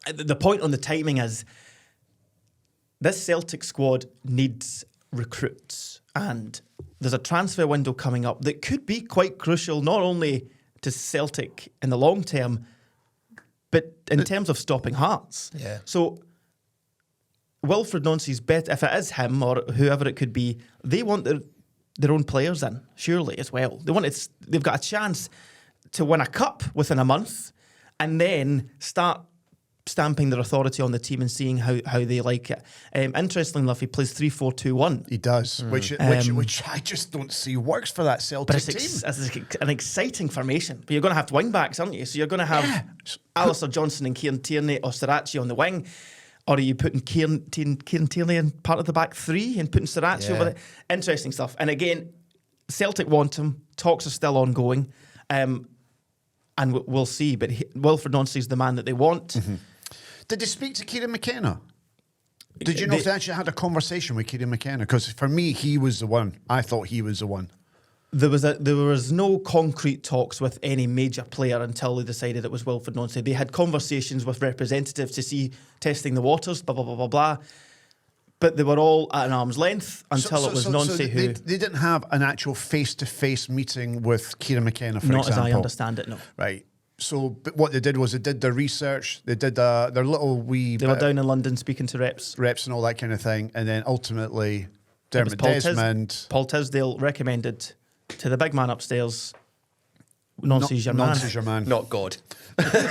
The point on the timing is this Celtic squad needs recruits, and there's a transfer window coming up that could be quite crucial, not only to Celtic in the long term, but in terms of stopping Hearts. Yeah. So Wilfred Nancy's bet, if it is him or whoever it could be, they want their own players in, surely, as well. They've got a chance to win a cup within a month and then start stamping their authority on the team and seeing how they like it. Interestingly enough, he plays 3-4-2-1. He does, which I just don't see works for that Celtic But team. it's an exciting formation. But you're going to have wing backs, aren't you? So you're going to have Alistair Johnson and Kieran Tierney or Sriracha on the wing. Or are you putting Kieran Tierney in part of the back three and putting Sriracha over it? Interesting stuff. And again, Celtic want him. Talks are still ongoing. And we'll see. But Wilfred Nancy is the man that they want. Mm-hmm. Did they speak to Kieran McKenna? Did you know if they actually had a conversation with Kieran McKenna? Because for me, he was the one. I thought he was the one. There was no concrete talks with any major player until they decided it was Wilfred Nancy. They had conversations with representatives to see testing the waters, blah, blah, blah, blah, blah. But they were all at an arm's length until it was Nancy who... They didn't have an actual face-to-face meeting with Kieran McKenna, for Not example. as I understand it, no. Right. So but what they did was they did their research, they did their little wee... They were down in London speaking to reps and all that kind of thing, and then ultimately Dermot Paul Desmond... Paul Tisdale recommended to the big man upstairs, Nancy's your man. Nancy's your man. Not God.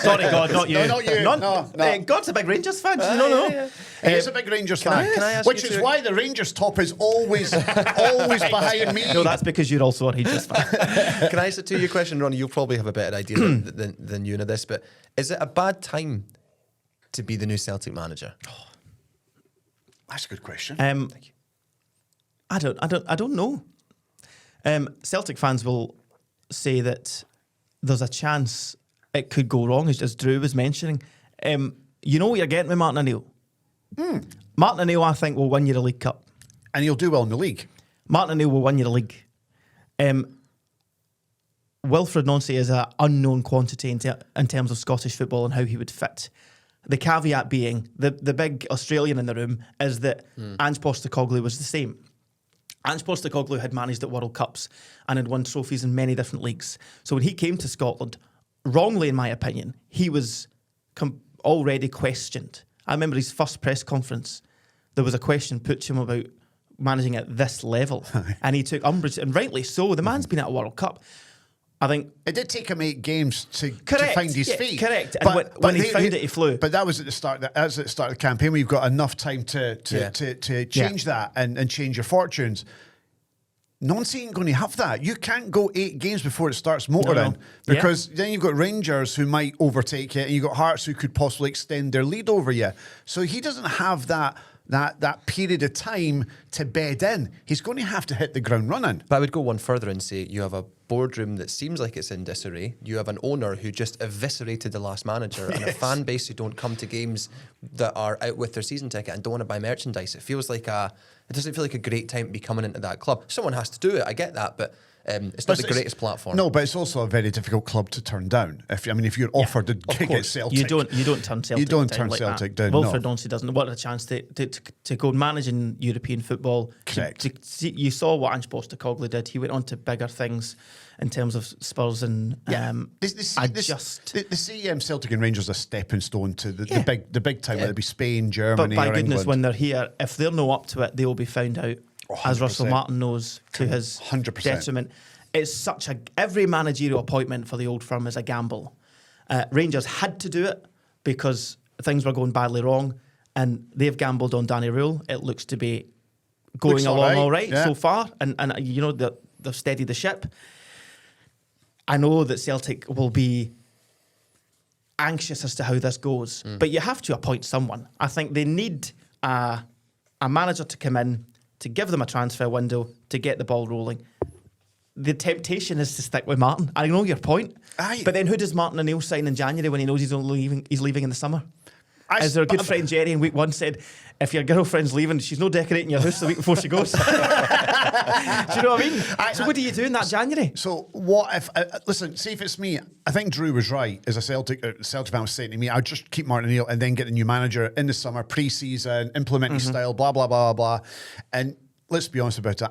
Sorry, God, not you. No, not you. No. God's a big Rangers fan. No. He's a big Rangers fan. Can I ask which you is to- why the Rangers top is always behind me. No, that's because you're also a Rangers fan. Can I ask a 2-year question, Ronnie? You'll probably have a better idea than you know this, but is it a bad time to be the new Celtic manager? That's a good question. Thank you. I don't know. Celtic fans will say that there's a chance it could go wrong, as Drew was mentioning. You know what you're getting with Martin O'Neill? Martin O'Neill, I think, will win you the League Cup. And he'll do well in the league. Martin O'Neill will win you the league. Wilfred Nancy is an unknown quantity in terms of Scottish football and how he would fit. The caveat being, the big Australian in the room is that Ange Postecoglou was the same. Ange Postecoglou had managed at World Cups and had won trophies in many different leagues. So when he came to Scotland, wrongly in my opinion, he was already questioned. I remember his first press conference there was a question put to him about managing at this level, and he took umbrage, and rightly so. The man's been at a World Cup. I think it did take him 8 games to find his feet. Correct. And when he found it, he flew. But that was at the start. That was at the start of the campaign where you've got enough time to change that and change your fortunes. Nancy ain't going to have that. You can't go 8 games before it starts motoring because then you've got Rangers who might overtake you, and you've got Hearts who could possibly extend their lead over you. So he doesn't have that period of time to bed in. He's going to have to hit the ground running. But I would go one further and say you have a boardroom that seems like it's in disarray. You have an owner who just eviscerated the last manager and a fan base who don't come to games that are out with their season ticket and don't want to buy merchandise. It doesn't feel like a great time to be coming into that club. Someone has to do it, I get that, but it's not the greatest platform. No, but it's also a very difficult club to turn down. If you're offered the gig at Celtic, you don't turn Celtic. You don't down turn like Celtic that. down. Wilfred no. Nancy doesn't. What a chance to go and manage in European football. Correct. You saw what Ange Postecoglou did. He went on to bigger things in terms of Spurs and Celtic and Rangers a stepping stone to the big time. Whether it be Spain, Germany, but by or goodness, England. when they're here, if they're no up to it, they will be found out. 100%. As Russell Martin knows, to his 100%. detriment. It's every managerial appointment for the old firm is a gamble. Rangers had to do it because things were going badly wrong, and they've gambled on Danny Rule. It looks to be going along all right so far, and you know they've steadied the ship. I know that Celtic will be anxious as to how this goes, but you have to appoint someone. I think they need a manager to come in, to give them a transfer window, to get the ball rolling. The temptation is to stick with Martin. I know your point. But then who does Martin O'Neill sign in January when he knows he's leaving in the summer? As our good friend Jerry in week 1 said, if your girlfriend's leaving, she's no decorating your house the week before she goes. Do you know what I mean? So what do you do in that January? So what if, listen, see if it's me, I think Drew was right as a Celtic fan was saying to me, I'd just keep Martin O'Neill and then get a new manager in the summer, pre-season, implement his style, blah, blah, blah, blah. And let's be honest about it.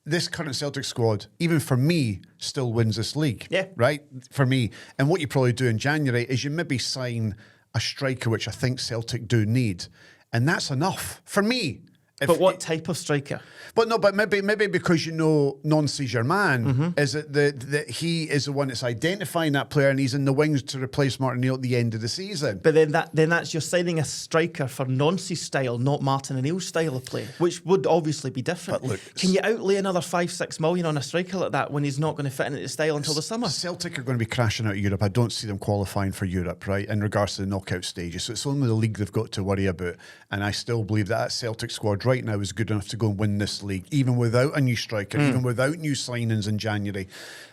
This current Celtic squad, even for me, still wins this league. Yeah. Right? For me. And what you probably do in January is you maybe sign a striker, which I think Celtic do need. And that's enough for me. But what type of striker? But maybe because you know Nancy's your man, is it that he is the one that's identifying that player and he's in the wings to replace Martin O'Neill at the end of the season. But then that's you're signing a striker for Nancy's style, not Martin O'Neill's style of play, which would obviously be different. But look, can you outlay another 5-6 million on a striker like that when he's not going to fit into the style until the summer? Celtic are going to be crashing out of Europe. I don't see them qualifying for Europe, right, in regards to the knockout stages. So it's only the league they've got to worry about. And I still believe that Celtic squad right now is good enough to go and win this league, even without a new striker, even without new signings in January.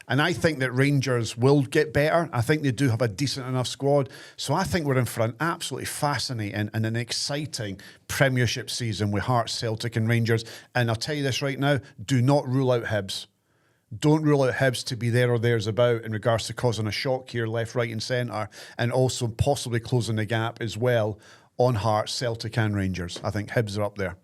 And I think that Rangers will get better. I think they do have a decent enough squad. So I think we're in for an absolutely fascinating and an exciting Premiership season with Hearts, Celtic and Rangers. And I'll tell you this right now, do not rule out Hibs. Don't rule out Hibs to be there or there's about in regards to causing a shock here, left, right and centre, and also possibly closing the gap as well on Hearts, Celtic and Rangers. I think Hibs are up there.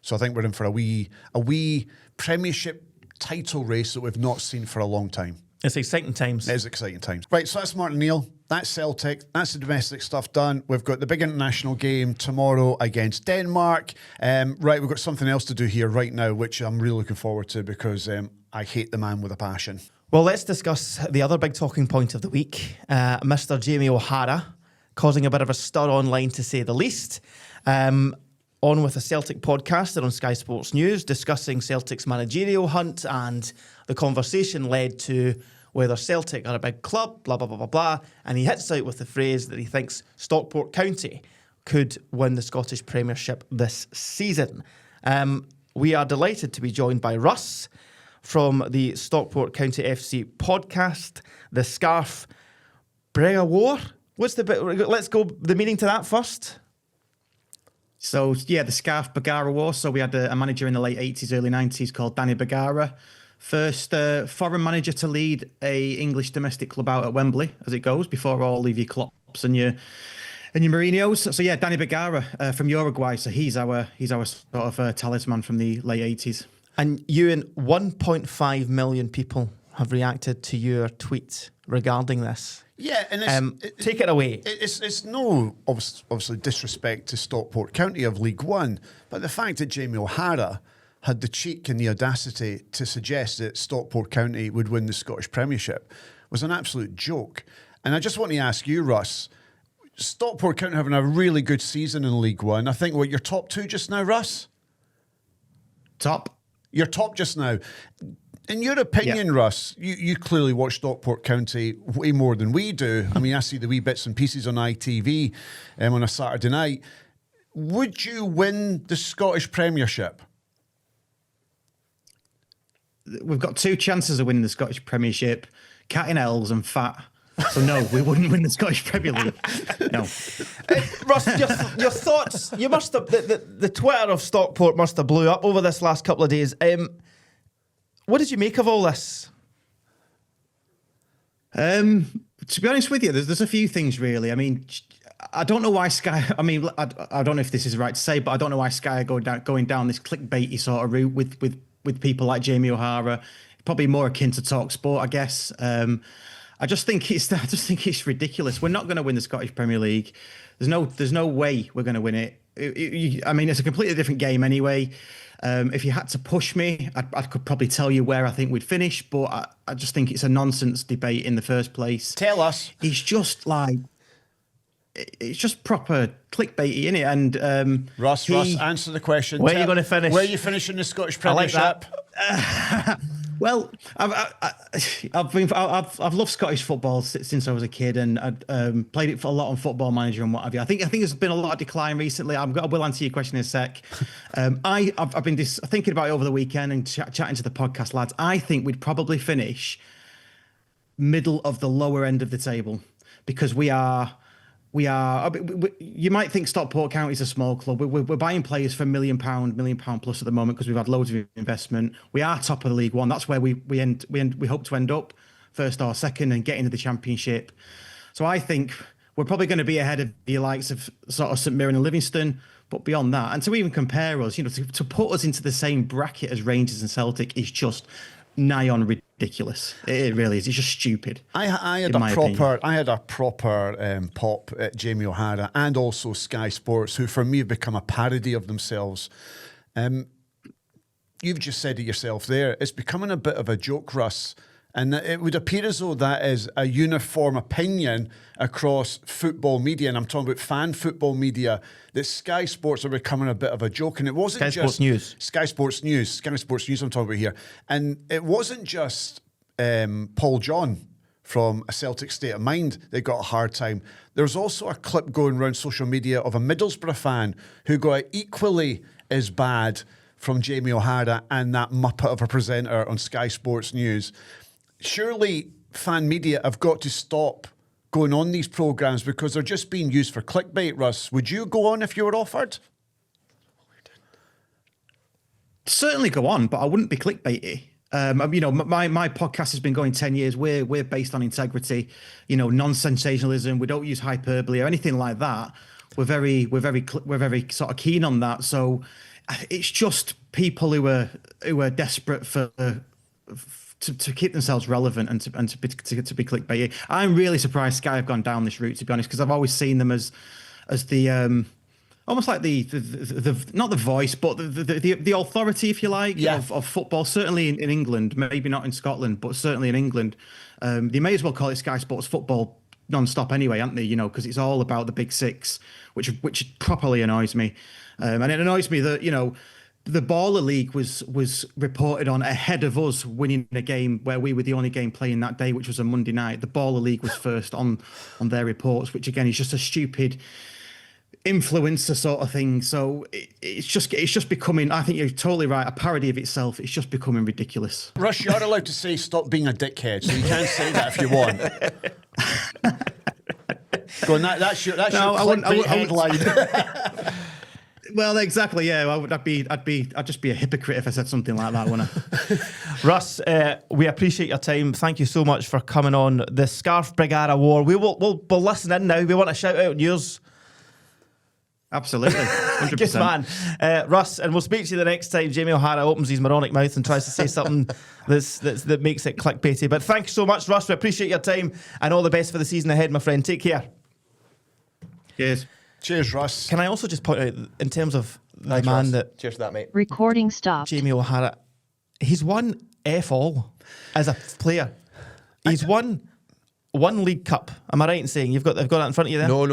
So I think we're in for a wee Premiership title race that we've not seen for a long time. It's exciting times. It is exciting times. Right, so that's Martin O'Neill. That's Celtic. That's the domestic stuff done. We've got the big international game tomorrow against Denmark. Right, we've got something else to do here right now, which I'm really looking forward to because I hate the man with a passion. Well, let's discuss the other big talking point of the week. Mr. Jamie O'Hara causing a bit of a stir online, to say the least. On with a Celtic podcast on Sky Sports News, discussing Celtic's managerial hunt, and the conversation led to whether Celtic are a big club, blah, blah, blah, blah, blah. And he hits out with the phrase that he thinks Stockport County could win the Scottish Premiership this season. We are delighted to be joined by Russ from the Stockport County FC podcast, the Scarf Brega War. Let's go the meaning to that first. So, yeah, the Scarf Bagara War. So we had a manager in the late 80s, early 90s called Danny Bagara. First foreign manager to lead a English domestic club out at Wembley, as it goes, before all of your Klopps and your Mourinho's. So, yeah, Danny Bagara from Uruguay. So he's our sort of talisman from the late 80s. And Ewen, 1.5 million people have reacted to your tweet regarding this. Yeah, and take it away. It's no obviously disrespect to Stockport County of League One, but the fact that Jamie O'Hara had the cheek and the audacity to suggest that Stockport County would win the Scottish Premiership was an absolute joke. And I just want to ask you, Russ, Stockport County having a really good season in League One. I think, you're top 2 just now, Russ? Top? You're top just now. In your opinion, Russ, you clearly watch Stockport County way more than we do. I mean, I see the wee bits and pieces on ITV on a Saturday night. Would you win the Scottish Premiership? We've got 2 chances of winning the Scottish Premiership, Cat in L's and Fat. So no, we wouldn't win the Scottish Premier League. No. Russ, your thoughts, you must have, the Twitter of Stockport must have blew up over this last couple of days. What did you make of all this? To be honest with you, there's a few things really. I mean, I don't know why Sky, I don't know if this is right to say, but I don't know why Sky are going down this clickbaity sort of route with people like Jamie O'Hara. Probably more akin to TalkSport, I guess. I just think it's ridiculous. We're not going to win the Scottish Premier League. There's no way we're going to win it. It's a completely different game anyway. If you had to push me, I could probably tell you where I think we'd finish, but I just think it's a nonsense debate in the first place. Tell us. It's just proper clickbaity, innit? And Russ, answer the question. Where are you going to finish? Where are you finishing the Scottish Premiership? I like that. Well, I've loved Scottish football since I was a kid, and I played it for a lot on Football Manager and what have you. I think there's been a lot of decline recently. I will answer your question in a sec. I've been thinking about it over the weekend and chatting to the podcast lads. I think we'd probably finish middle of the lower end of the table because we are. You might think Stockport County is a small club. We're buying players for £1 million plus at the moment because we've had loads of investment. We are top of the League One. That's where we hope to end up, first or second, and get into the Championship. So I think we're probably going to be ahead of the likes of sort of St Mirren and Livingston. But beyond that, and to even compare us, to put us into the same bracket as Rangers and Celtic is just nigh on ridiculous. It really is. It's just stupid. I had a proper pop at Jamie O'Hara and also Sky Sports, who for me have become a parody of themselves. You've just said it yourself there. It's becoming a bit of a joke, Russ. And it would appear as though that is a uniform opinion across football media, and I'm talking about fan football media, that Sky Sports are becoming a bit of a joke. And it wasn't Sky Sports News I'm talking about here. And it wasn't just Paul John from A Celtic State of Mind that got a hard time. There's also a clip going around social media of a Middlesbrough fan who got equally as bad from Jamie O'Hara and that muppet of a presenter on Sky Sports News. Surely fan media have got to stop going on these programmes because they're just being used for clickbait, Russ. Would you go on if you were offered? Certainly go on, but I wouldn't be clickbaity. My podcast has been going 10 years. We're based on integrity, non-sensationalism. We don't use hyperbole or anything like that. We're very sort of keen on that. So it's just people who are desperate to keep themselves relevant and to be clickbaity. I'm really surprised Sky have gone down this route, to be honest, because I've always seen them as the almost like the not the voice, but the authority, if you like, of football. Certainly in England, maybe not in Scotland, but certainly in England. They may as well call it Sky Sports Football non-stop anyway, aren't they? Because it's all about the Big Six, which properly annoys me. And it annoys me that the Baller League was reported on ahead of us winning a game where we were the only game playing that day, which was a Monday night. The Baller League was first on their reports, which again is just a stupid influencer sort of thing. So it's just becoming, I think you're totally right, a parody of itself. It's just becoming ridiculous. Russ, you're allowed to say stop being a dickhead, so you can say that if you want. Go on, that's your clickbait headline. Well, exactly. Yeah, I'd just be a hypocrite if I said something like that, wouldn't I? Russ, we appreciate your time. Thank you so much for coming on the Scarf Brigada War. We'll listen in now. We want to shout out yours. Absolutely. Good man. Russ, and we'll speak to you the next time Jamie O'Hara opens his moronic mouth and tries to say something that makes it clickbaity. But thank you so much, Russ. We appreciate your time and all the best for the season ahead, my friend. Take care. Cheers. Cheers, Russ. Can I also just point out, in terms of the man that... Cheers to that, mate. Recording stopped. Jamie O'Hara, he's won F-all as a player. He's won one League Cup. Am I right in saying they've got that in front of you there? No.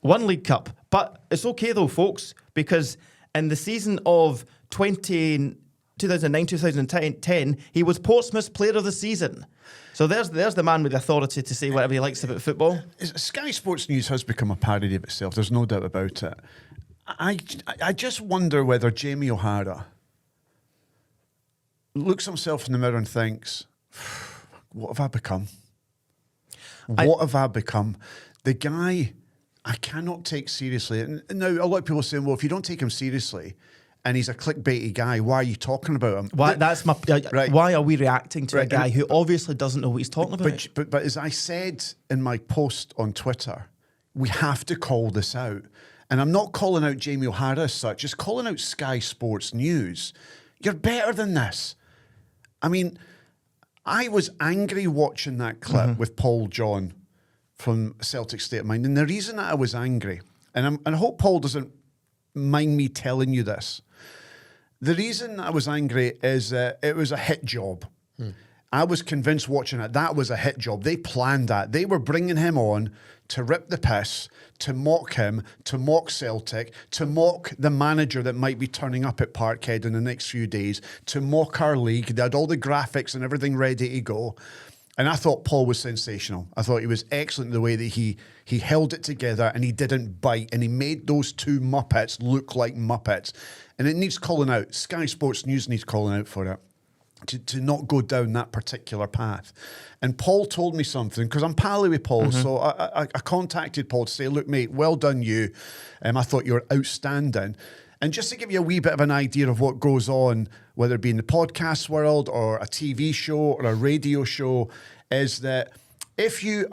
One League Cup. But it's okay though, folks, because in the season of 2009-2010, he was Portsmouth's Player of the Season. So there's the man with the authority to say whatever he likes about football. Sky Sports News has become a parody of itself. There's no doubt about it. I just wonder whether Jamie O'Hara looks himself in the mirror and thinks, what have I become? What have I become? The guy I cannot take seriously. And now a lot of people are saying, well, if you don't take him seriously and he's a clickbaity guy, why are you talking about him? Why, right. Why are we reacting to a guy who obviously doesn't know what he's talking about? But as I said in my post on Twitter, we have to call this out. And I'm not calling out Jamie O'Hara as such, just calling out Sky Sports News. You're better than this. I mean, I was angry watching that clip with Paul John from Celtic State of Mind. And the reason that I was angry, and I hope Paul doesn't mind me telling you this, the reason I was angry is that it was a hit job. I was convinced watching it, that was a hit job. They planned that. They were bringing him on to rip the piss, to mock him, to mock Celtic, to mock the manager that might be turning up at Parkhead in the next few days, to mock our league. They had all the graphics and everything ready to go. And I thought Paul was sensational. I thought he was excellent the way that he held it together and he didn't bite and he made those two Muppets look like Muppets. And it needs calling out. Sky Sports News needs calling out for it. To not go down that particular path. And Paul told me something, because I'm pally with Paul, so I contacted Paul to say, look, mate, well done you. I thought you were outstanding. And just to give you a wee bit of an idea of what goes on, whether it be in the podcast world or a TV show or a radio show, is that if you're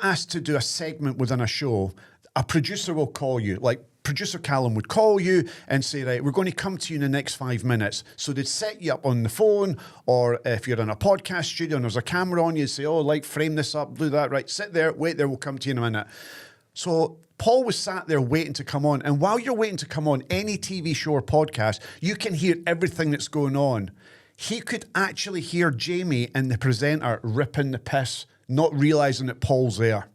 asked to do a segment within a show, a producer will call you, like producer Callum would call you and say, right, we're going to come to you in the next 5 minutes. So they'd set you up on the phone, or if you're in a podcast studio and there's a camera on you, say, oh, like, frame this up, do that, right, sit there, wait there, we'll come to you in a minute. So Paul was sat there waiting to come on. And while you're waiting to come on any TV show or podcast, you can hear everything that's going on. He could actually hear Jamie and the presenter ripping the piss, not realising that Paul's there.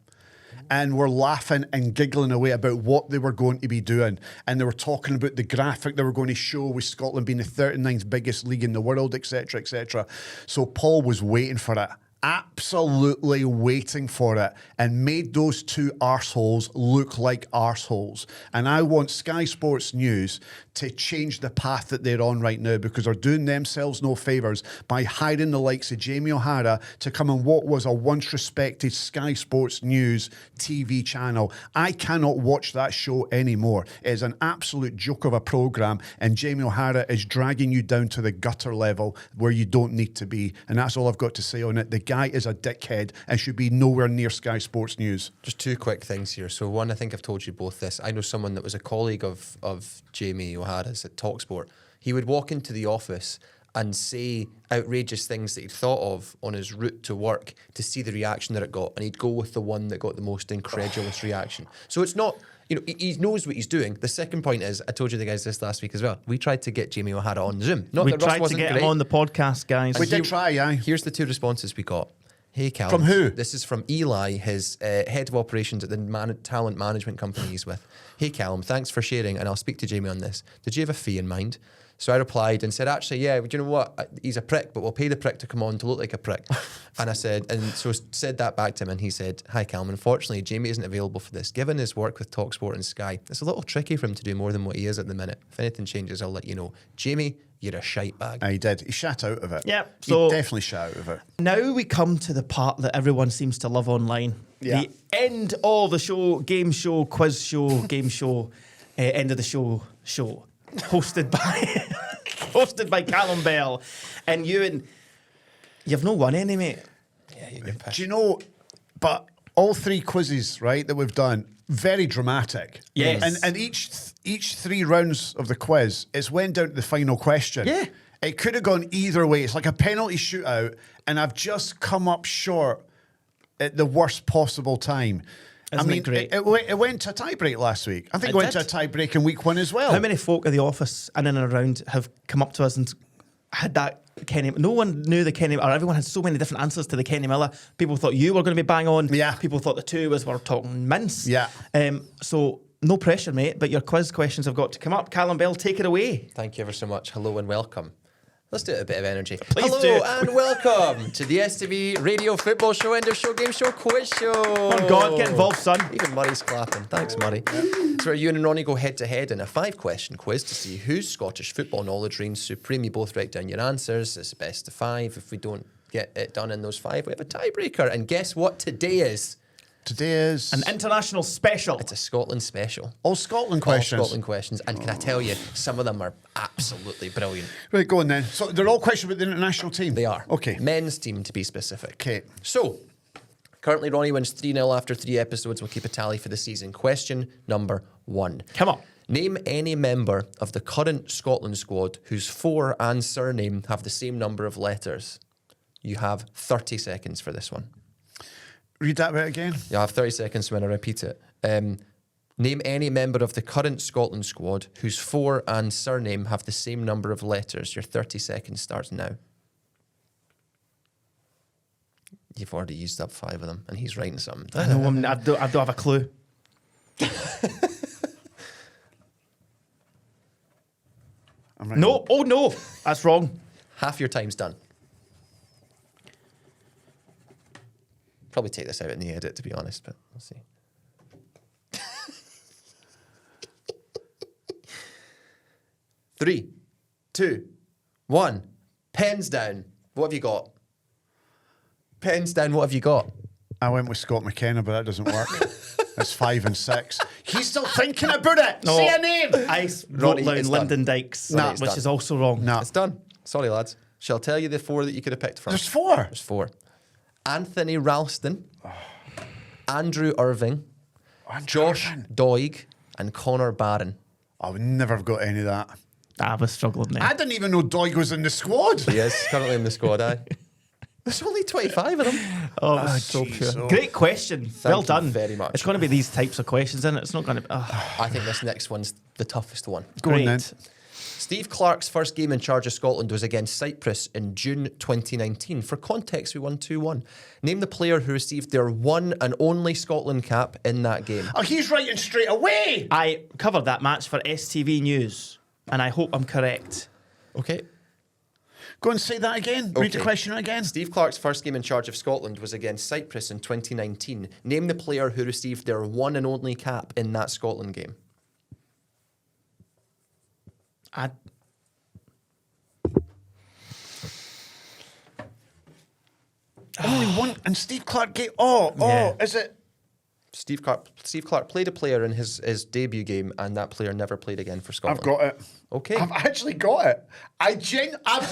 And we're laughing and giggling away about what they were going to be doing. And they were talking about the graphic they were going to show with Scotland being the 39th biggest league in the world, etc., etc. So Paul was waiting for it. Absolutely waiting for it, and made those two arseholes look like arseholes. And I want Sky Sports News to change the path that they're on right now, because they're doing themselves no favours by hiring the likes of Jamie O'Hara to come on what was a once respected Sky Sports News TV channel. I cannot watch that show anymore. It is an absolute joke of a programme, and Jamie O'Hara is dragging you down to the gutter level where you don't need to be. And that's all I've got to say on it. The guy is a dickhead and should be nowhere near Sky Sports News. Just two quick things here. So one, I think I've told you both this. I know someone that was a colleague of Jamie O'Hara's at Talksport. He would walk into the office and say outrageous things that he'd thought of on his route to work to see the reaction that it got. And he'd go with the one that got the most incredulous reaction. So it's not... You know, he knows what he's doing. The second point is, I told you the guys this last week as well. We tried to get Jamie O'Hara on Zoom. Not we that Russ tried wasn't to get great. him on the podcast, guys. We did try, aye. Here's the two responses we got. Hey, Callum. From who? This is from Eli, his head of operations at the talent management company he's with. Hey, Callum, thanks for sharing, and I'll speak to Jamie on this. Did you have a fee in mind? So I replied and said, actually, yeah, do you know what? He's a prick, but we'll pay the prick to come on to look like a prick. And I said, and so said that back to him, and he said, hi, Callum, unfortunately, Jamie isn't available for this. Given his work with TalkSport and Sky, it's a little tricky for him to do more than what he is at the minute. If anything changes, I'll let you know. Jamie, you're a shite bag. He did. He shat out of it. Yep. He So definitely shat out of it. now we come to the part that everyone seems to love online. Yeah. The end of the show, game show, quiz show, game show, end of the show. Hosted by Callum Bell. And Ewen, you've not won any, mate. Yeah, you've been pissed. Do you know, but all three quizzes, right, that we've done, very dramatic. Yes. And each 3 rounds of the quiz, it's went down to the final question. Yeah. It could have gone either way. It's like a penalty shootout, and I've just come up short at the worst possible time. Isn't it great? It went to a tie-break last week. I think it went to a tie-break in week 1 as well. How many folk at the office in and around have come up to us and had that Kenny? No one knew the Kenny, or everyone had so many different answers to the Kenny Miller. People thought you were going to be bang on. Yeah. People thought the two of us were talking mince. Yeah. So no pressure, mate, but your quiz questions have got to come up. Callum Bell, take it away. Thank you ever so much. Hello and welcome. Let's do it a bit of energy. Please Hello do. and welcome to the STV Radio Football Show, End of Show, Game Show, Quiz Show. Come on, God, get involved, son. Even Murray's clapping. Thanks, Murray. So where Ewan and Ronnie go head to head in a 5-question quiz to see whose Scottish football knowledge reigns supreme. You both write down your answers. It's best of 5. If we don't get it done in those 5, we have a tiebreaker. And guess what today is? Today is An international special. It's a Scotland special. all Scotland questions. All Scotland questions. And can I tell you, some of them are absolutely brilliant. Right, go on then. So they're all questions about the international team? They are. Okay. Men's team, to be specific. Okay. So, currently Ronnie wins 3-0 after 3 episodes. We'll keep a tally for the season. Question number 1. Come on. Name any member of the current Scotland squad whose fore and surname have the same number of letters. You have 30 seconds for this one. Read that bit again. You'll have 30 seconds when I repeat it. Name any member of the current Scotland squad whose fore and surname have the same number of letters. Your 30 seconds starts now. You've already used up 5 of them, and he's writing something. I know, I don't have a clue. I'm writing. No, oh no, that's wrong. Half your time's done. Probably take this out in the edit, to be honest, but we'll see. 3, 2, 1. Pens down. What have you got? Pens down. What have you got? I went with Scott McKenna, but that doesn't work. That's 5 and 6. He's still thinking about it. No. Say a name. I wrote Ronnie, down it's Lyndon done. Dykes, Ronnie, it's which done. is also wrong. No. It's done. Sorry, lads. Shall I tell you the 4 that you could have picked from? There's 4. There's 4. Anthony Ralston, Andrew Irving, Josh Doig, and Connor Barron. I would never have got any of that. I was struggling there. I didn't even know Doig was in the squad. He is currently in the squad, aye. There's only 25 of them. Oh, it was so jeez, pure. oh. Great question. Well you done. very much. It's going to be these types of questions, isn't it? It's not going to be... I think this next one's the toughest one. Go on then. Steve Clarke's first game in charge of Scotland was against Cyprus in June 2019. For context, we won 2-1. Name the player who received their one and only Scotland cap in that game. Oh, he's writing straight away. I covered that match for STV News, and I hope I'm correct. Okay. Go and say that again. Read the Okay. question again. Steve Clarke's first game in charge of Scotland was against Cyprus in 2019. Name the player who received their one and only cap in that Scotland game. Only one. And Steve Clarke gave... Yeah. Is it... Steve Clarke played a player in his debut game, and that player never played again for Scotland. I've got it. Okay. I've actually got it. I've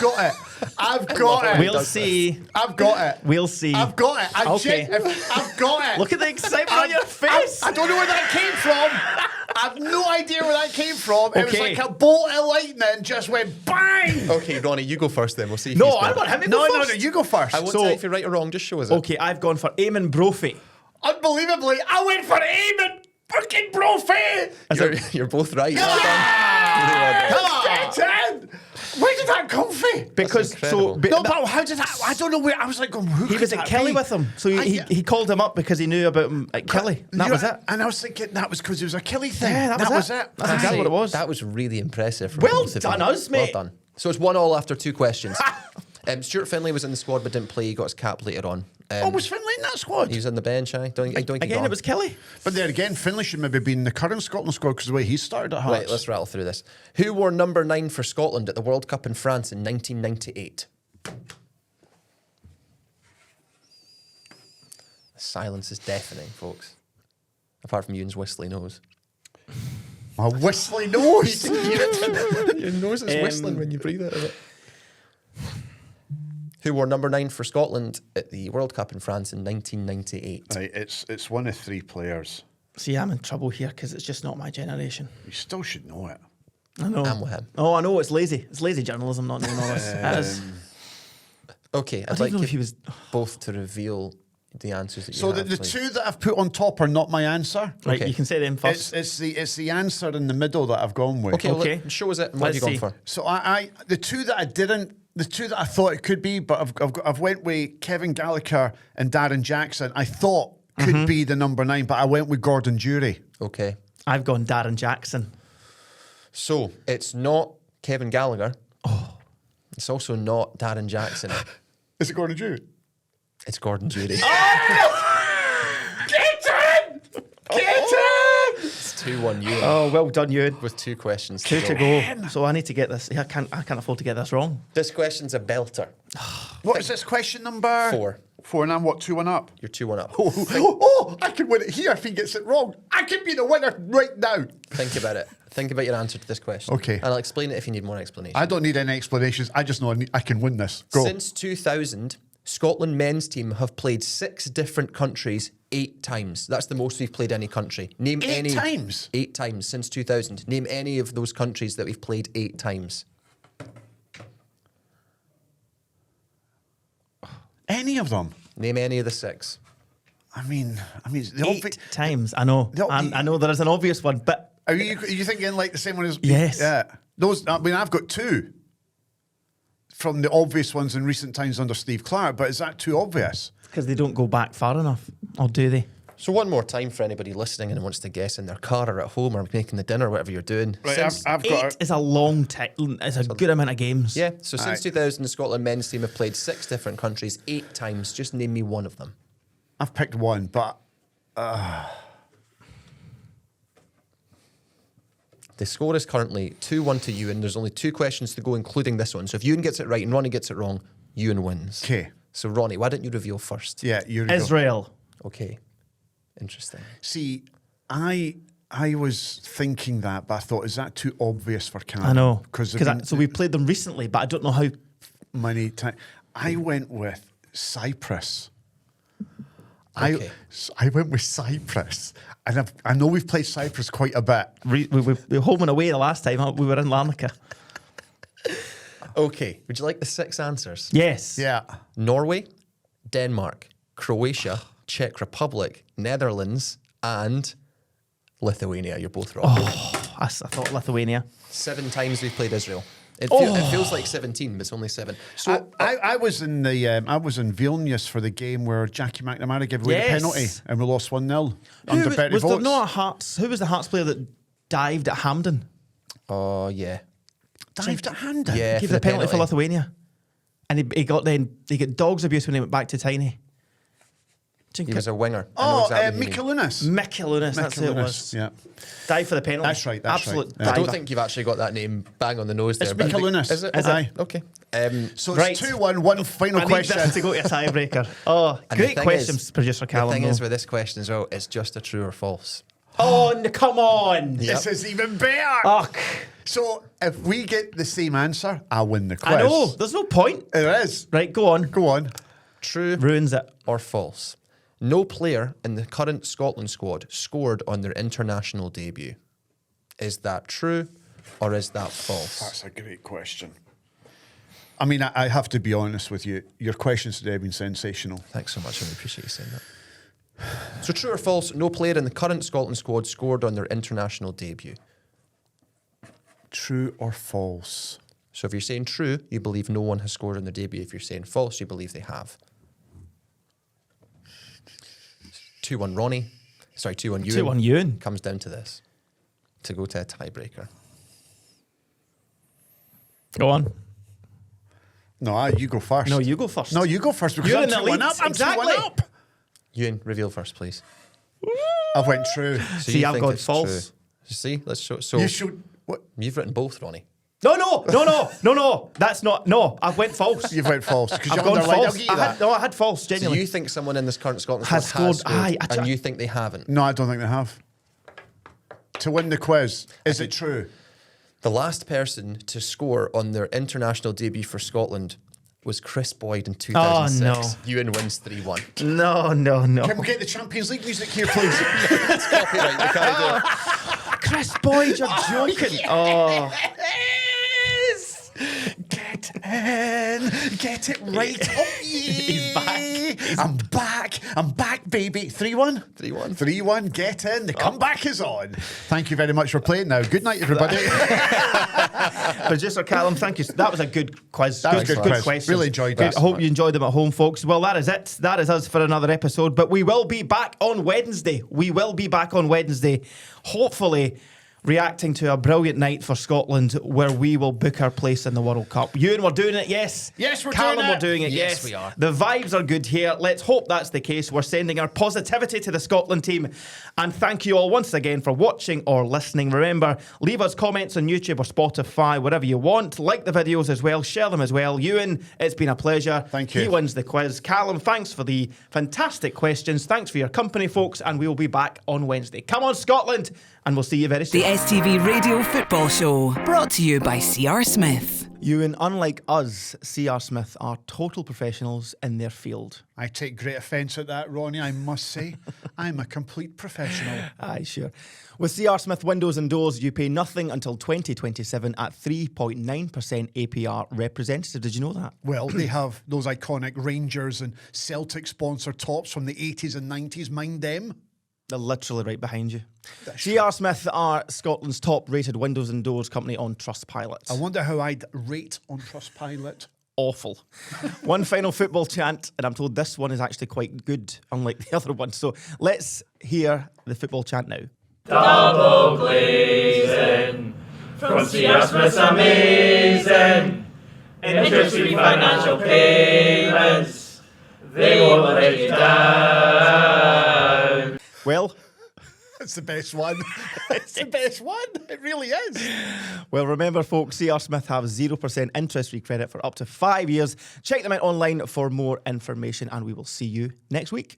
got it. I've got it. We'll see. I've got it. We'll see. I've got it. Okay. I've got it. Look at the excitement on your face. I don't know where that came from. I've no idea where that came from. It was Okay. like a bolt of lightning just went bang. Okay, Ronnie, you go first then. We'll see if No, he's I got want it. him to No, go no, first. no. You go first. I won't So- tell you if you're right or wrong. Just show us it. Okay, I've gone for Eamon Brophy. Unbelievably, I went for Eamon fucking Brophy. You're both right. Well done. Come on. Get in. Where did that come from? Because incredible. No, but how did that? I don't know where. I was like, going, who he could was at that Kelly be? with him, so he called him up because he knew about him at Kelly. And that was it. And I was thinking that was because it was a Kelly thing. Yeah, that was it. That's exactly what it was. That was really impressive. From Well both of done you. us, mate. Well done. So it's 1-1 after 2 questions. Stuart Finlay was in the squad but didn't play. He got his cap later on. Was Finlay in that squad? He was in the bench. I don't think he Again, got it was Kelly. But then again, Finlay should maybe be in the current Scotland squad because the way he started at Hearts. Right, let's rattle through this. Who wore number 9 for Scotland at the World Cup in France in 1998? The silence is deafening, folks. Apart from Ewan's whistly nose. My whistly nose. Your nose is whistling when you breathe out of it. Who wore number 9 for Scotland at the World Cup in France in 1998? Right, it's one of 3 players. See, I'm in trouble here because it's just not my generation. You still should know it. I know. I'm with him. Oh, I know. It's lazy. It's lazy journalism, not knowing all this. It is. Okay, I I'd don't like know you if he was. both to reveal the answers that you So have. the please. two that I've put on top are not my answer. Right, Okay. you can say them first. It's the answer in the middle that I've gone with. Okay, well, Okay. show us it. And what have you Let's gone see. for? So the two that I didn't, the two that I thought it could be, but I've went with Kevin Gallagher and Darren Jackson. I thought could be the number 9, but I went with Gordon Dury. Okay. I've gone Darren Jackson. So it's not Kevin Gallagher. Oh. It's also not Darren Jackson. Is it Gordon Dury? It's Gordon Dury. It's 2-1 you Oh, well done, Ewan. with 2 questions. 2 to go. So I need to get this. I can't afford to get this wrong. This question's a belter. What is this question number? 4. 4, and I'm what, 2-1 up? You're 2-1 up. Oh, I can win it here if he gets it wrong. I can be the winner right now. Think about it. Think about your answer to this question. Okay. And I'll explain it if you need more explanation. I don't need any explanations. I just know I can win this. Go. Since 2000, Scotland men's team have played 6 different countries 8 times. That's the most we've played any country. Name 8 any. times? 8 times since 2000. Name any of those countries that we've played 8 times. Any of them? Name any of the 6. I mean, the 8 times. I know. No, I know there is an obvious one, but Are you thinking like the same one as? Yes. Yeah. Those. I mean, I've got 2 from the obvious ones in recent times under Steve Clark. But is that too obvious? because they don't go back far enough. Or do they? So one more time for anybody listening and wants to guess in their car or at home or making the dinner, whatever you're doing. Right, Since- I've got. 8 is a long time. It's a good amount of games. yeah, so since Aye. 2000, the Scotland men's team have played 6 different countries 8 times. Just name me one of them. I've picked one, but The score is currently 2-1 to Ewan. There's only 2 questions to go, including this one. So if Ewan gets it right and Ronnie gets it wrong, Ewan wins. okay. So Ronnie, why don't you reveal first? Yeah, you. Israel. Okay. Interesting. See, I was thinking that, but I thought, is that too obvious for Canada? I know. Because So we played them recently, but I don't know how. many times. I went with Cyprus. Okay. I went with Cyprus, and I know we've played Cyprus quite a bit. We were home and away the last time. We were in Larnaca. Okay. Would you like the 6 answers? Yes. Yeah. Norway, Denmark, Croatia, Czech Republic, Netherlands, and Lithuania. You're both wrong. I thought Lithuania. 7 times we've played Israel. It feels like 17, but it's only 7. So I was in the I was in Vilnius for the game where Jackie McNamara gave away Yes. the penalty and we lost 1-0 under was, Betty was there Votes. not a Hearts? Who was the Hearts player that dived at Hampden? oh yeah. Dived at Hampden. Yeah, Gave for the penalty for penalty. Lithuania, and he got dog's abuse when he went back to Tiny. He was a winger. I know Oh, exactly who you mean. Mikalunas. Mikalunas, that's who it was. Yeah. Dive for the penalty. That's right, that's Absolute right. Yeah. I don't diver. think you've actually got that name bang on the nose there. It's but I think- Mikalunas. Is it? Is Okay. it? Okay. So Right. it's 2-1. One final I need question. this to go to a tiebreaker. Oh, And the great thing questions, is- producer Callum. The thing though. is with this question as well, it's just a true or false. Oh, come on. This is even better. Ugh. So if we get the same answer, I'll win the quiz. I know. There's no point. There is. Right, go on. Go on. True Ruins it. or false? No player in the current Scotland squad scored on their international debut. Is that true or is that false? That's a great question. I mean, I have to be honest with you. Your questions today have been sensational. Thanks so much. I really appreciate you saying that. So true or false? No player in the current Scotland squad scored on their international debut. True or false? So if you're saying true, you believe no one has scored on their debut. If you're saying false, you believe they have. 2-1 Ronnie. Sorry, 2-1 Ewan. 2-1 Ewan. Comes down to this. To go to a tiebreaker. Go on. No, you go first. No, you go first. No, you go first because You're I'm in the 2-1 lead. up. I'm Exactly. 2-1 up. Ewan, reveal first, please. I went true. So See, you I've think got it's false. true. See, let's show. So You should. What? you've written both, Ronnie. No. That's not. No, I went false. You've went false because I've you're gone underlined. I'll false. give you that. I had false, So genuinely. you think someone in this current Scotland Has squad has scored. scored, Aye, and you think they haven't? No, I don't think they have. To win the quiz, is it true? The last person to score on their international debut for Scotland was Chris Boyd in 2006. no. Ewan wins 3-1. No. Can we get the Champions League music here, please? It's copyright. We can't do it. Chris Boyd, you're joking. Oh. Yes! Get in! Get it right. Oh, yeah! He's back. I'm back, baby. 3-1? 3-1. 3-1, get in. The comeback is on. Thank you very much for playing now. Good night, everybody. Producer Callum, thank you. That was a good quiz. That was a good quiz. questions. Really enjoyed that. I hope you enjoyed them at home, folks. Well, that is it. That is us for another episode. But we will be back on Wednesday. Hopefully reacting to a brilliant night for Scotland where we will book our place in the World Cup. Ewan, we're doing it, yes? Yes, we're Callum, doing it. we're doing it, Yes, yes. we are. The vibes are good here. Let's hope that's the case. We're sending our positivity to the Scotland team. And thank you all once again for watching or listening. Remember, leave us comments on YouTube or Spotify, whatever you want. Like the videos as well. Share them as well. Ewan, it's been a pleasure. Thank you. He wins the quiz. Callum, thanks for the fantastic questions. Thanks for your company, folks. And we will be back on Wednesday. Come on, Scotland. And we'll see you very soon. The STV Radio Football Show, brought to you by C.R. Smith. Ewan, unlike us, C.R. Smith are total professionals in their field. I take great offence at that, Ronnie, I must say. I'm a complete professional. Aye, sure. With C.R. Smith Windows and Doors, you pay nothing until 2027 at 3.9% APR representative. Did you know that? Well, they have those iconic Rangers and Celtic sponsor tops from the 80s and 90s. Mind them? They're literally right behind you. C.R. Smith are Scotland's top-rated windows and doors company on Trustpilot. I wonder how I'd rate on Trustpilot. Awful. One final football chant, and I'm told this one is actually quite good, unlike the other one. So let's hear the football chant now. Double glazing from C.R. Smith's amazing interest-free financial payments. They won't let you down. Well, It's the best one. It's the best one. It really is. well, remember, folks, C.R. Smith have 0% interest-free credit for up to 5 years. Check them out online for more information, and we will see you next week.